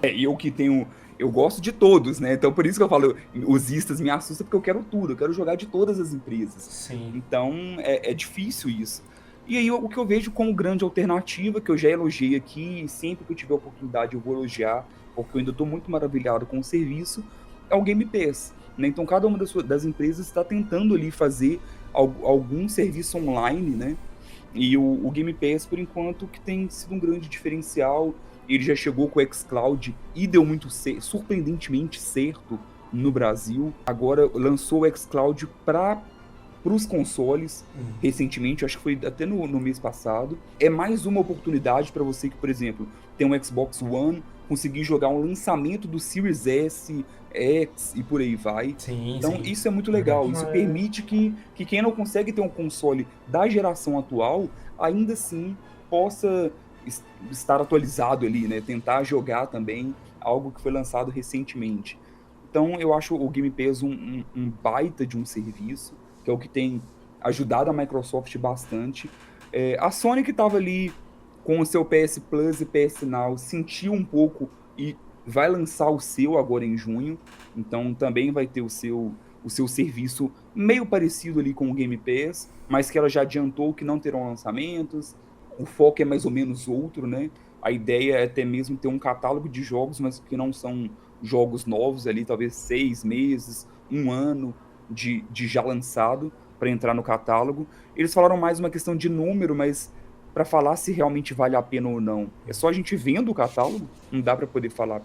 Eu que tenho... Eu gosto de todos, né? Então, por isso que eu falo, os istas me assustam, porque eu quero tudo. Eu quero jogar de todas as empresas. Sim. Então, é difícil isso. E aí, o que eu vejo como grande alternativa, que eu já elogiei aqui, e sempre que eu tiver oportunidade eu vou elogiar, porque eu ainda estou muito maravilhado com o serviço, é o Game Pass, né? Então, cada uma das empresas está tentando ali fazer algum serviço online, né? E o Game Pass, por enquanto, que tem sido um grande diferencial. Ele já chegou com o xCloud e deu muito surpreendentemente certo no Brasil. Agora lançou o xCloud para os consoles recentemente, acho que foi até no mês passado. É mais uma oportunidade para você que, por exemplo, tem um Xbox One, conseguir jogar um lançamento do Series S, X e por aí vai. Então isso é muito legal. Isso permite que quem não consegue ter um console da geração atual, ainda assim possa estar atualizado ali, né? Tentar jogar também algo que foi lançado recentemente. Então eu acho o Game Pass um baita de um serviço, que é o que tem ajudado a Microsoft bastante. A Sony, que estava ali com o seu PS Plus e PS Now, sentiu um pouco e vai lançar o seu agora em junho, então também vai ter o seu serviço meio parecido ali com o Game Pass, mas que ela já adiantou que não terão lançamentos. O foco é mais ou menos outro, né? A ideia é até mesmo ter um catálogo de jogos, mas que não são jogos novos ali, talvez 6 meses, 1 ano de já lançado para entrar no catálogo. Eles falaram mais uma questão de número, mas para falar se realmente vale a pena ou não, é só a gente vendo o catálogo. Não dá para poder falar,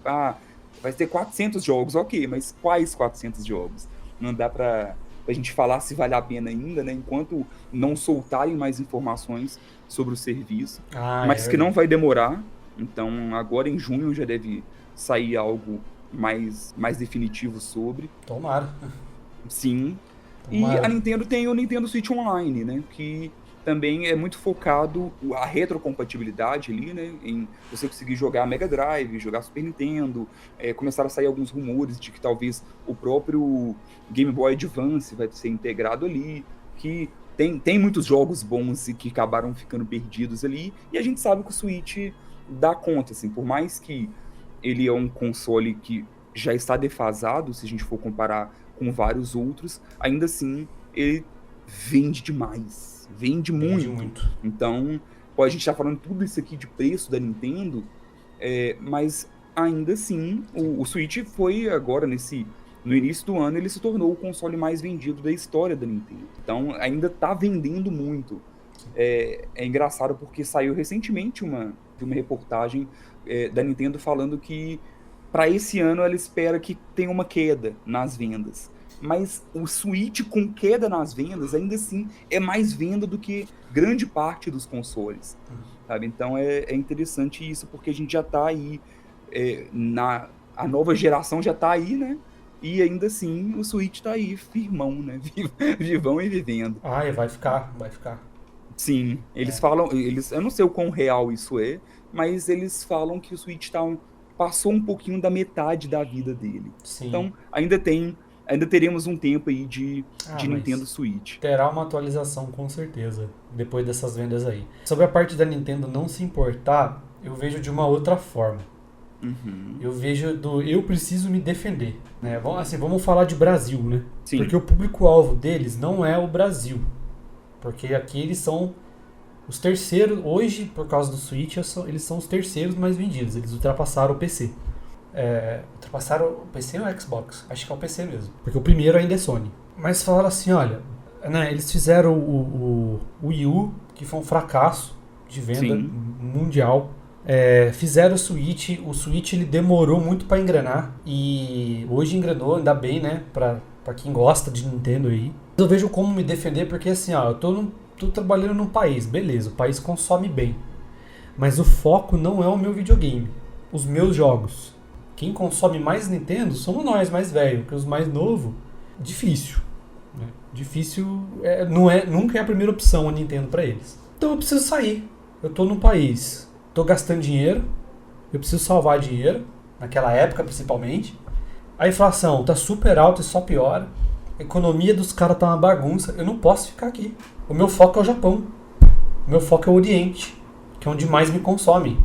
vai ter 400 jogos, ok, mas quais 400 jogos? Não dá para a gente falar se vale a pena ainda, né? Enquanto não soltarem mais informações sobre o serviço, mas que não vai demorar. Então agora em junho já deve sair algo mais definitivo sobre. Tomara. Sim. Tomara. E a Nintendo tem o Nintendo Switch Online, né? Que também é muito focado a retrocompatibilidade ali, né? Em você conseguir jogar Mega Drive, jogar Super Nintendo. Começaram a sair alguns rumores de que talvez o próprio Game Boy Advance vai ser integrado ali, que tem muitos jogos bons e que acabaram ficando perdidos ali, e a gente sabe que o Switch dá conta, assim, por mais que ele é um console que já está defasado, se a gente for comparar com vários outros, ainda assim ele vende demais. Vende muito. Então, a gente tá falando tudo isso aqui de preço da Nintendo, mas ainda assim, o Switch foi agora no início do ano, ele se tornou o console mais vendido da história da Nintendo. Então, ainda tá vendendo muito. É engraçado porque saiu recentemente uma reportagem da Nintendo falando que para esse ano ela espera que tenha uma queda nas vendas. Mas o Switch com queda nas vendas, ainda assim, é mais venda do que grande parte dos consoles. Sabe? Então é interessante isso, porque a gente já tá aí, a nova geração já tá aí, né? E ainda assim, o Switch tá aí, firmão, né? Vivão e vivendo. Vai ficar. Sim, eles falam, eu não sei o quão real isso é, mas eles falam que o Switch passou um pouquinho da metade da vida dele. Sim. Então, ainda teremos um tempo aí de Nintendo Switch. Terá uma atualização, com certeza, depois dessas vendas aí. Sobre a parte da Nintendo não se importar, eu vejo de uma outra forma. Eu vejo eu preciso me defender. Né? Vamos falar de Brasil, né? Sim. Porque o público-alvo deles não é o Brasil. Porque aqui eles são os terceiros, hoje, por causa do Switch, eles são os terceiros mais vendidos. Eles ultrapassaram o PC. Ultrapassaram o PC ou o Xbox? Acho que é o PC mesmo. Porque o primeiro ainda é Sony. Mas falaram assim, olha, né, eles fizeram o Wii U, que foi um fracasso de venda mundial. Fizeram o Switch ele demorou muito para engrenar. E hoje engrenou, ainda bem, né? Pra quem gosta de Nintendo aí. Eu vejo como me defender, porque assim, eu tô trabalhando num país, beleza, o país consome bem. Mas o foco não é o meu videogame, os meus jogos. Quem consome mais Nintendo somos nós, mais velhos, porque os mais novos, difícil. Né? Difícil, nunca é a primeira opção a Nintendo pra eles. Então eu preciso sair. Eu tô num país, tô gastando dinheiro, eu preciso salvar dinheiro, naquela época principalmente. A inflação tá super alta e só piora. A economia dos caras tá uma bagunça. Eu não posso ficar aqui. O meu foco é o Japão. O meu foco é o Oriente, que é onde mais me consome.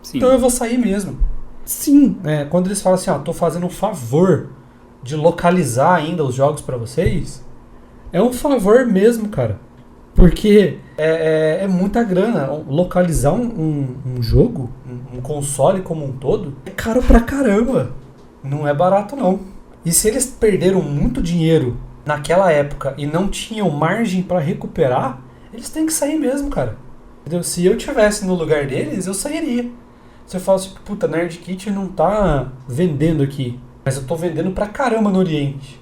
Sim. Então eu vou sair mesmo. Sim, quando eles falam assim, tô fazendo um favor de localizar ainda os jogos pra vocês, é um favor mesmo, cara. Porque é muita grana. Localizar um jogo, um console como um todo, é caro pra caramba. Não é barato, não. E se eles perderam muito dinheiro naquela época e não tinham margem pra recuperar, eles têm que sair mesmo, cara. Entendeu? Se eu tivesse no lugar deles, eu sairia. Se eu falo assim, puta, Nerd Kit não tá vendendo aqui, mas eu tô vendendo pra caramba no Oriente.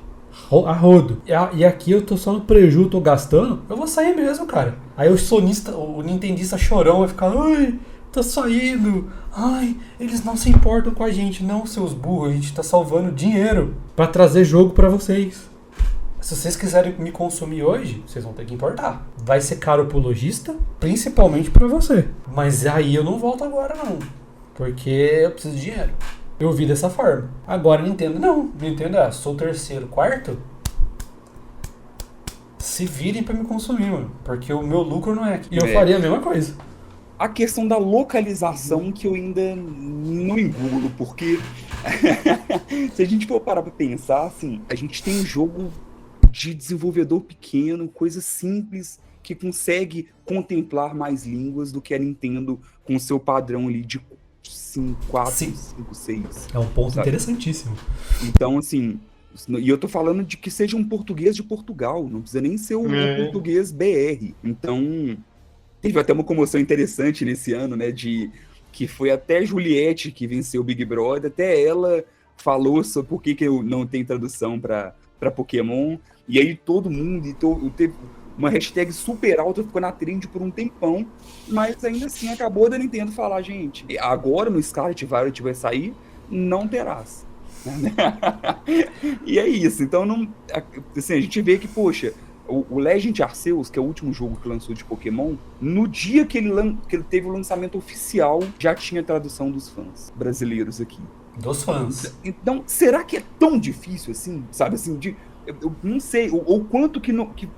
A rodo. E aqui eu tô só no prejuízo, tô gastando, eu vou sair mesmo, cara. Aí o nintendista chorão vai ficar, ai, tá saindo. Ai, eles não se importam com a gente. Não, seus burros, a gente tá salvando dinheiro pra trazer jogo pra vocês. Se vocês quiserem me consumir hoje, vocês vão ter que importar. Vai ser caro pro lojista, principalmente pra você. Mas aí eu não volto agora, não. Porque eu preciso de dinheiro. Eu vi dessa forma. Agora Nintendo não. Nintendo sou o terceiro, quarto. Se virem pra me consumir, mano. Porque o meu lucro não é aqui. E eu faria a mesma coisa. A questão da localização que eu ainda não engulo, porque se a gente for parar pra pensar, assim, a gente tem um jogo de desenvolvedor pequeno, coisa simples, que consegue contemplar mais línguas do que a Nintendo com o seu padrão ali de 4, 5, 6. É um ponto interessantíssimo. Então, assim, e eu tô falando de que seja um português de Portugal, não precisa nem ser um português BR. Então, teve até uma comoção interessante nesse ano, né, que foi até Juliette que venceu o Big Brother, até ela falou sobre por que eu não tenho tradução para Pokémon, e aí todo mundo, teve uma hashtag super alta, ficou na trend por um tempão, mas ainda assim acabou da Nintendo falar, gente, agora no Scarlet Violet vai sair, não terás. E é isso, então assim, a gente vê que, poxa, o Legend Arceus, que é o último jogo que lançou de Pokémon, no dia que ele teve o lançamento oficial, já tinha tradução dos fãs brasileiros aqui. Dos fãs. Então, será que é tão difícil assim, sabe, assim, eu não sei, ou quanto que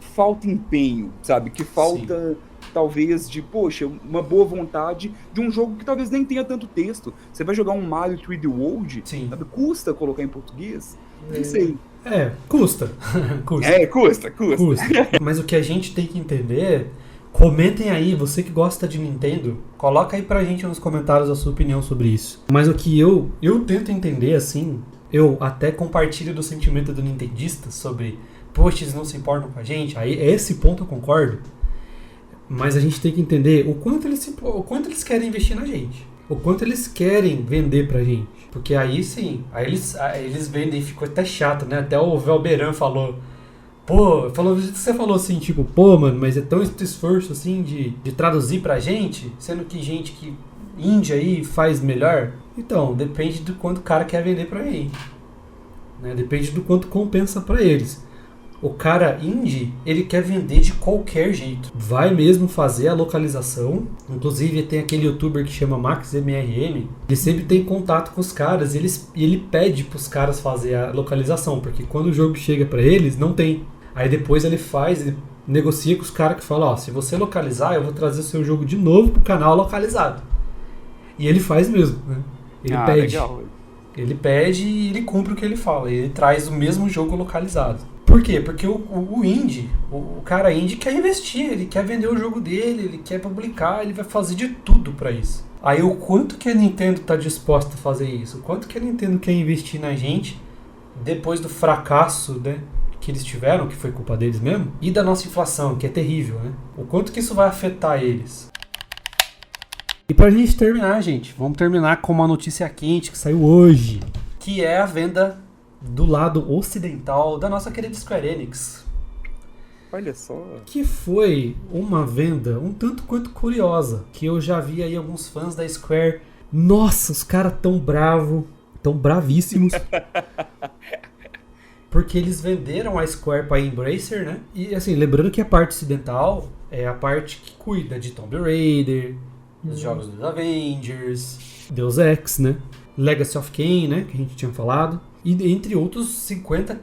falta empenho, sabe, que falta, talvez, poxa, uma boa vontade de um jogo que talvez nem tenha tanto texto. Você vai jogar um Mario 3D World, sabe, custa colocar em português? Não sei. Custa. Custa. Custa. Custa. Mas o que a gente tem que entender, comentem aí, você que gosta de Nintendo, coloca aí pra gente nos comentários a sua opinião sobre isso. Mas o que eu tento entender, assim, eu até compartilho do sentimento do nintendista sobre, poxa, eles não se importam com a gente, aí esse ponto eu concordo, mas a gente tem que entender o quanto eles querem investir na gente, o quanto eles querem vender pra gente. Porque aí sim, aí eles vendem e ficou até chato, né? Até o Velberan falou, você falou assim, tipo, mano, mas é tão esforço assim de traduzir pra gente, sendo que gente que indie aí faz melhor. Então, depende do quanto o cara quer vender pra gente, né? Depende do quanto compensa pra eles. O cara indie, ele quer vender de qualquer jeito. Vai mesmo fazer a localização. Inclusive tem aquele youtuber que chama MaxMRM. Ele sempre tem contato com os caras. E ele pede pros caras fazer a localização. Porque quando o jogo chega pra eles, não tem. Aí depois ele negocia com os caras que falam, se você localizar, eu vou trazer o seu jogo de novo pro canal localizado. E ele faz mesmo, né? Ele pede. Legal. Ele pede e ele cumpre o que ele fala. Ele traz o mesmo jogo localizado. Por quê? Porque o indie, o cara indie quer investir, ele quer vender o jogo dele, ele quer publicar, ele vai fazer de tudo pra isso. Aí o quanto que a Nintendo tá disposta a fazer isso? O quanto que a Nintendo quer investir na gente depois do fracasso, né, que eles tiveram, que foi culpa deles mesmo, e da nossa inflação, que é terrível, né? O quanto que isso vai afetar eles? E pra gente terminar, gente, vamos terminar com uma notícia quente que saiu hoje, que é a venda do lado ocidental da nossa querida Square Enix. Olha só. Que foi uma venda um tanto quanto curiosa, que eu já vi aí alguns fãs da Square. Nossa, os caras tão bravíssimos. Porque eles venderam a Square para a Embracer, né? E assim, lembrando que a parte ocidental é a parte que cuida de Tomb Raider, dos jogos dos Avengers, Deus Ex, né? Legacy of Kain, né? Que a gente tinha falado. E entre outros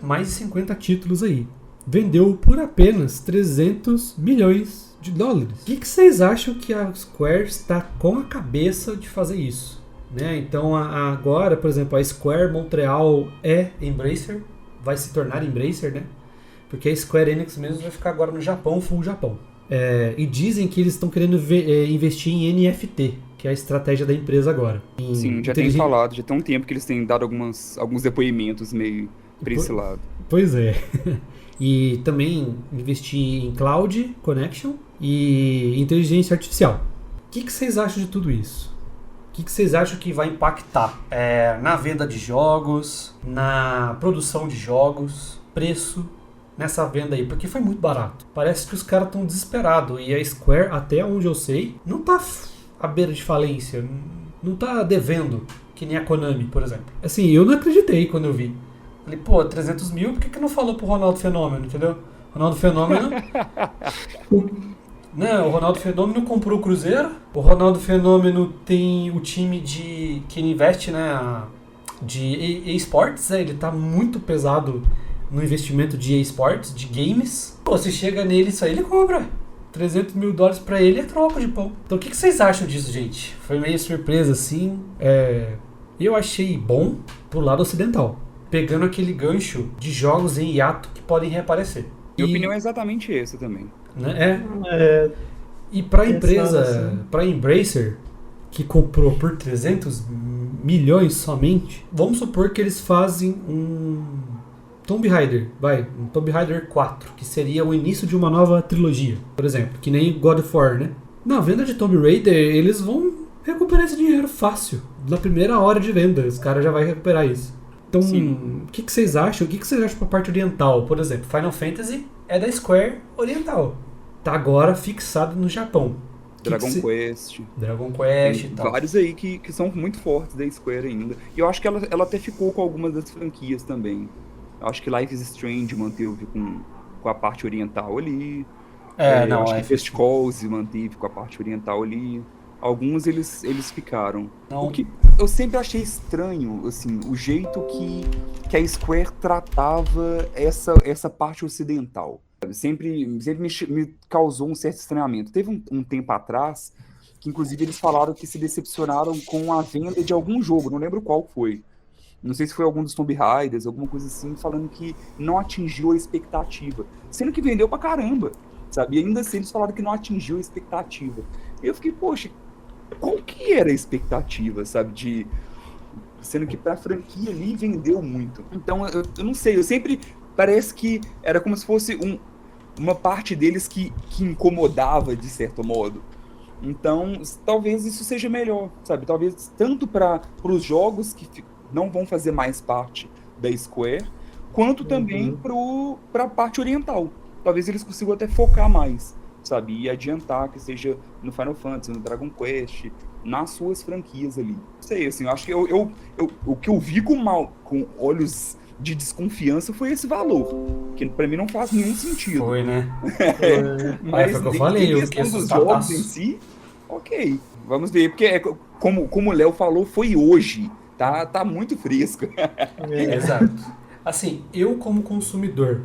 mais de 50 títulos aí. Vendeu por apenas 300 milhões de dólares. O que vocês acham que a Square está com a cabeça de fazer isso? Né? Então agora, por exemplo, a Square Montreal é Embracer, vai se tornar Embracer, né? Porque a Square Enix mesmo vai ficar agora no Japão, full Japão. E dizem que eles estão querendo investir em NFT, que é a estratégia da empresa agora. Sim, já tem falado, já tem um tempo que eles têm dado alguns depoimentos meio pra esse lado. Pois é. E também investir em Cloud Connection e inteligência artificial. O que vocês acham de tudo isso? O que vocês acham que vai impactar na venda de jogos, na produção de jogos, preço, nessa venda aí? Porque foi muito barato. Parece que os caras estão desesperados. E a Square, até onde eu sei, não tá à beira de falência, não tá devendo, que nem a Konami, por exemplo. Assim, eu não acreditei quando eu vi. Falei, 300 mil, por que não falou pro Ronaldo Fenômeno, entendeu? Ronaldo Fenômeno... Não, o Ronaldo Fenômeno comprou o Cruzeiro, o Ronaldo Fenômeno tem o time que ele investe, né, de eSports, ele tá muito pesado no investimento de eSports, de games. Você chega nele, isso aí ele compra. 300 mil dólares pra ele é troco de pão. Então o que vocês acham disso, gente? Foi meio surpresa, assim. Eu achei bom pro lado ocidental. Pegando aquele gancho de jogos em hiato que podem reaparecer. Minha opinião é exatamente essa também. Né? E pra empresa, assim, pra Embracer, que comprou por 300 milhões somente, vamos supor que eles fazem um Tomb Raider, um Tomb Raider 4, que seria o início de uma nova trilogia, por exemplo, que nem God of War, né? Na venda de Tomb Raider, eles vão recuperar esse dinheiro fácil. Na primeira hora de venda, os caras já vão recuperar isso. Então, o que vocês acham? O que vocês acham pra parte oriental? Por exemplo, Final Fantasy é da Square Oriental. Tá agora fixado no Japão. Dragon Quest e tal. Vários aí que são muito fortes da Square ainda. E eu acho que ela até ficou com algumas das franquias também. Eu acho que Life is Strange manteve com a parte oriental ali. Eu acho que First Calls manteve com a parte oriental ali. Alguns eles ficaram. Não. O que eu sempre achei estranho, assim, o jeito que a Square tratava essa parte ocidental. Sempre me causou um certo estranhamento. Teve um tempo atrás que, inclusive, eles falaram que se decepcionaram com a venda de algum jogo, não lembro qual foi. Não sei se foi algum dos Tomb Raiders, alguma coisa assim, falando que não atingiu a expectativa. Sendo que vendeu pra caramba, sabe? E ainda assim eles falaram que não atingiu a expectativa. E eu fiquei, poxa, qual que era a expectativa, sabe? Sendo que pra franquia ali vendeu muito. Então, eu não sei, eu sempre... Parece que era como se fosse uma parte deles que incomodava, de certo modo. Então, talvez isso seja melhor, sabe? Talvez tanto para os jogos que não vão fazer mais parte da Square, quanto também para a parte oriental. Talvez eles consigam até focar mais, sabe? E adiantar, que seja no Final Fantasy, no Dragon Quest, nas suas franquias ali. Não sei, assim, eu acho que o que eu vi com olhos de desconfiança foi esse valor, que pra mim não faz nenhum sentido. Foi, né? Mas foi o que eu falei, em questão dos jogos em si, ok, vamos ver, porque como o Léo falou, foi hoje, tá muito fresco. Exato. Assim, eu como consumidor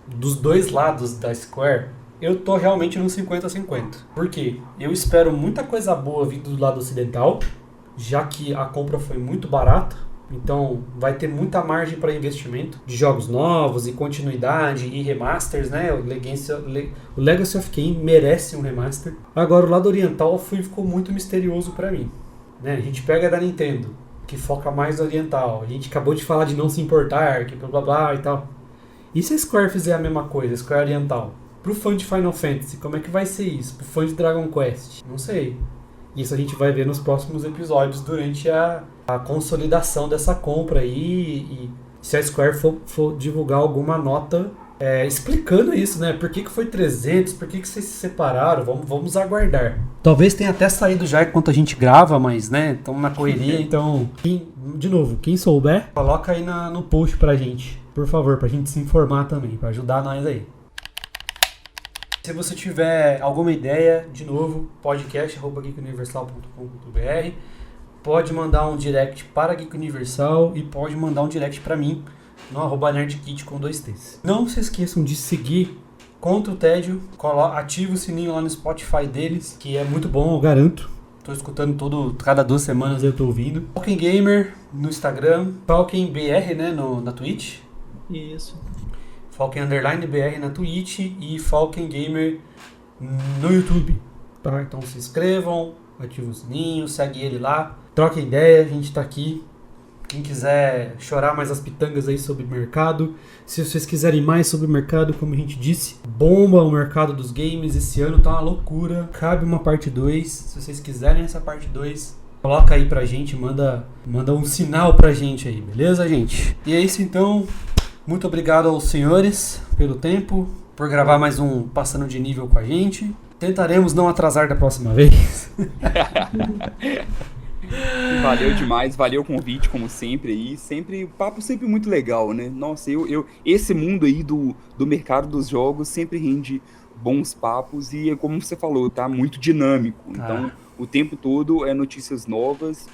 dos dois lados da Square, eu tô realmente no 50-50. Por quê? Eu espero muita coisa boa vindo do lado ocidental, já que a compra foi muito barata. Então vai ter muita margem para investimento de jogos novos e continuidade e remasters, né? O Legacy of Kain merece um remaster. Agora o lado oriental ficou muito misterioso para mim, né? A gente pega da Nintendo, que foca mais no oriental. A gente acabou de falar de não se importar, que blá blá blá e tal. E se a Square fizer a mesma coisa, Square oriental? Pro fã de Final Fantasy, como é que vai ser isso? Pro fã de Dragon Quest? Não sei. Isso a gente vai ver nos próximos episódios durante a consolidação dessa compra aí. E se a Square for divulgar alguma nota explicando isso, né? Por que foi 300? Por que vocês se separaram? Vamos aguardar. Talvez tenha até saído já enquanto a gente grava, mas, né? Estamos na correria, então... quem souber, coloca aí no post pra gente. Por favor, pra gente se informar também, pra ajudar nós aí. Se você tiver alguma ideia, de novo, podcast@geekuniversal.com.br, pode mandar um direct para a Geek Universal e pode mandar um direct para mim no @nerdkit com 2 T's. Não se esqueçam de seguir Contra o Tédio, ativa o sininho lá no Spotify deles, que é muito bom, eu garanto. Tô escutando cada 2 semanas eu tô ouvindo. Falken Gamer no Instagram, Falken BR, né, na Twitch. Isso. Falken_BR na Twitch e Falken Gamer no YouTube. Tá? Então se inscrevam, ativem o sininho, segue ele lá, troca ideia, a gente tá aqui. Quem quiser chorar mais as pitangas aí sobre o mercado, se vocês quiserem mais sobre o mercado, como a gente disse, bomba o mercado dos games, esse ano tá uma loucura, cabe uma parte 2, se vocês quiserem essa parte 2, coloca aí pra gente, manda um sinal pra gente aí, beleza, gente? E é isso então. Muito obrigado aos senhores pelo tempo, por gravar mais um Passando de Nível com a gente. Tentaremos não atrasar da próxima vez. Valeu demais, valeu o convite, como sempre aí. O papo sempre muito legal, né? Nossa, esse mundo aí do mercado dos jogos sempre rende bons papos e, como você falou, tá muito dinâmico. Então, o tempo todo é notícias novas.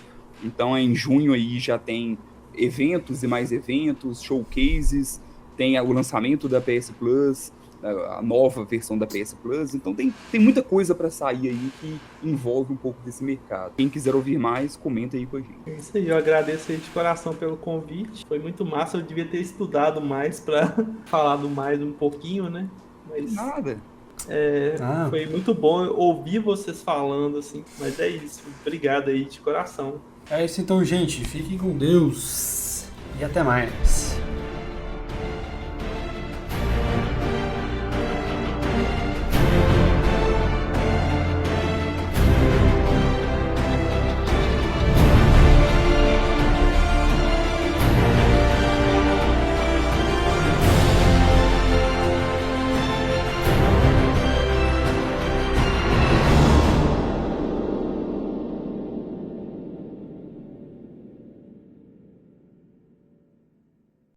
Então, em junho aí já tem eventos e mais eventos, showcases, tem o lançamento da PS Plus, a nova versão da PS Plus, então tem muita coisa para sair aí que envolve um pouco desse mercado. Quem quiser ouvir mais, comenta aí com a gente. É isso aí, eu agradeço aí de coração pelo convite, foi muito massa, eu devia ter estudado mais para falar mais um pouquinho, né? Mas nada. Foi muito bom ouvir vocês falando, assim, mas é isso, obrigado aí de coração. É isso então, gente. Fiquem com Deus. E até mais.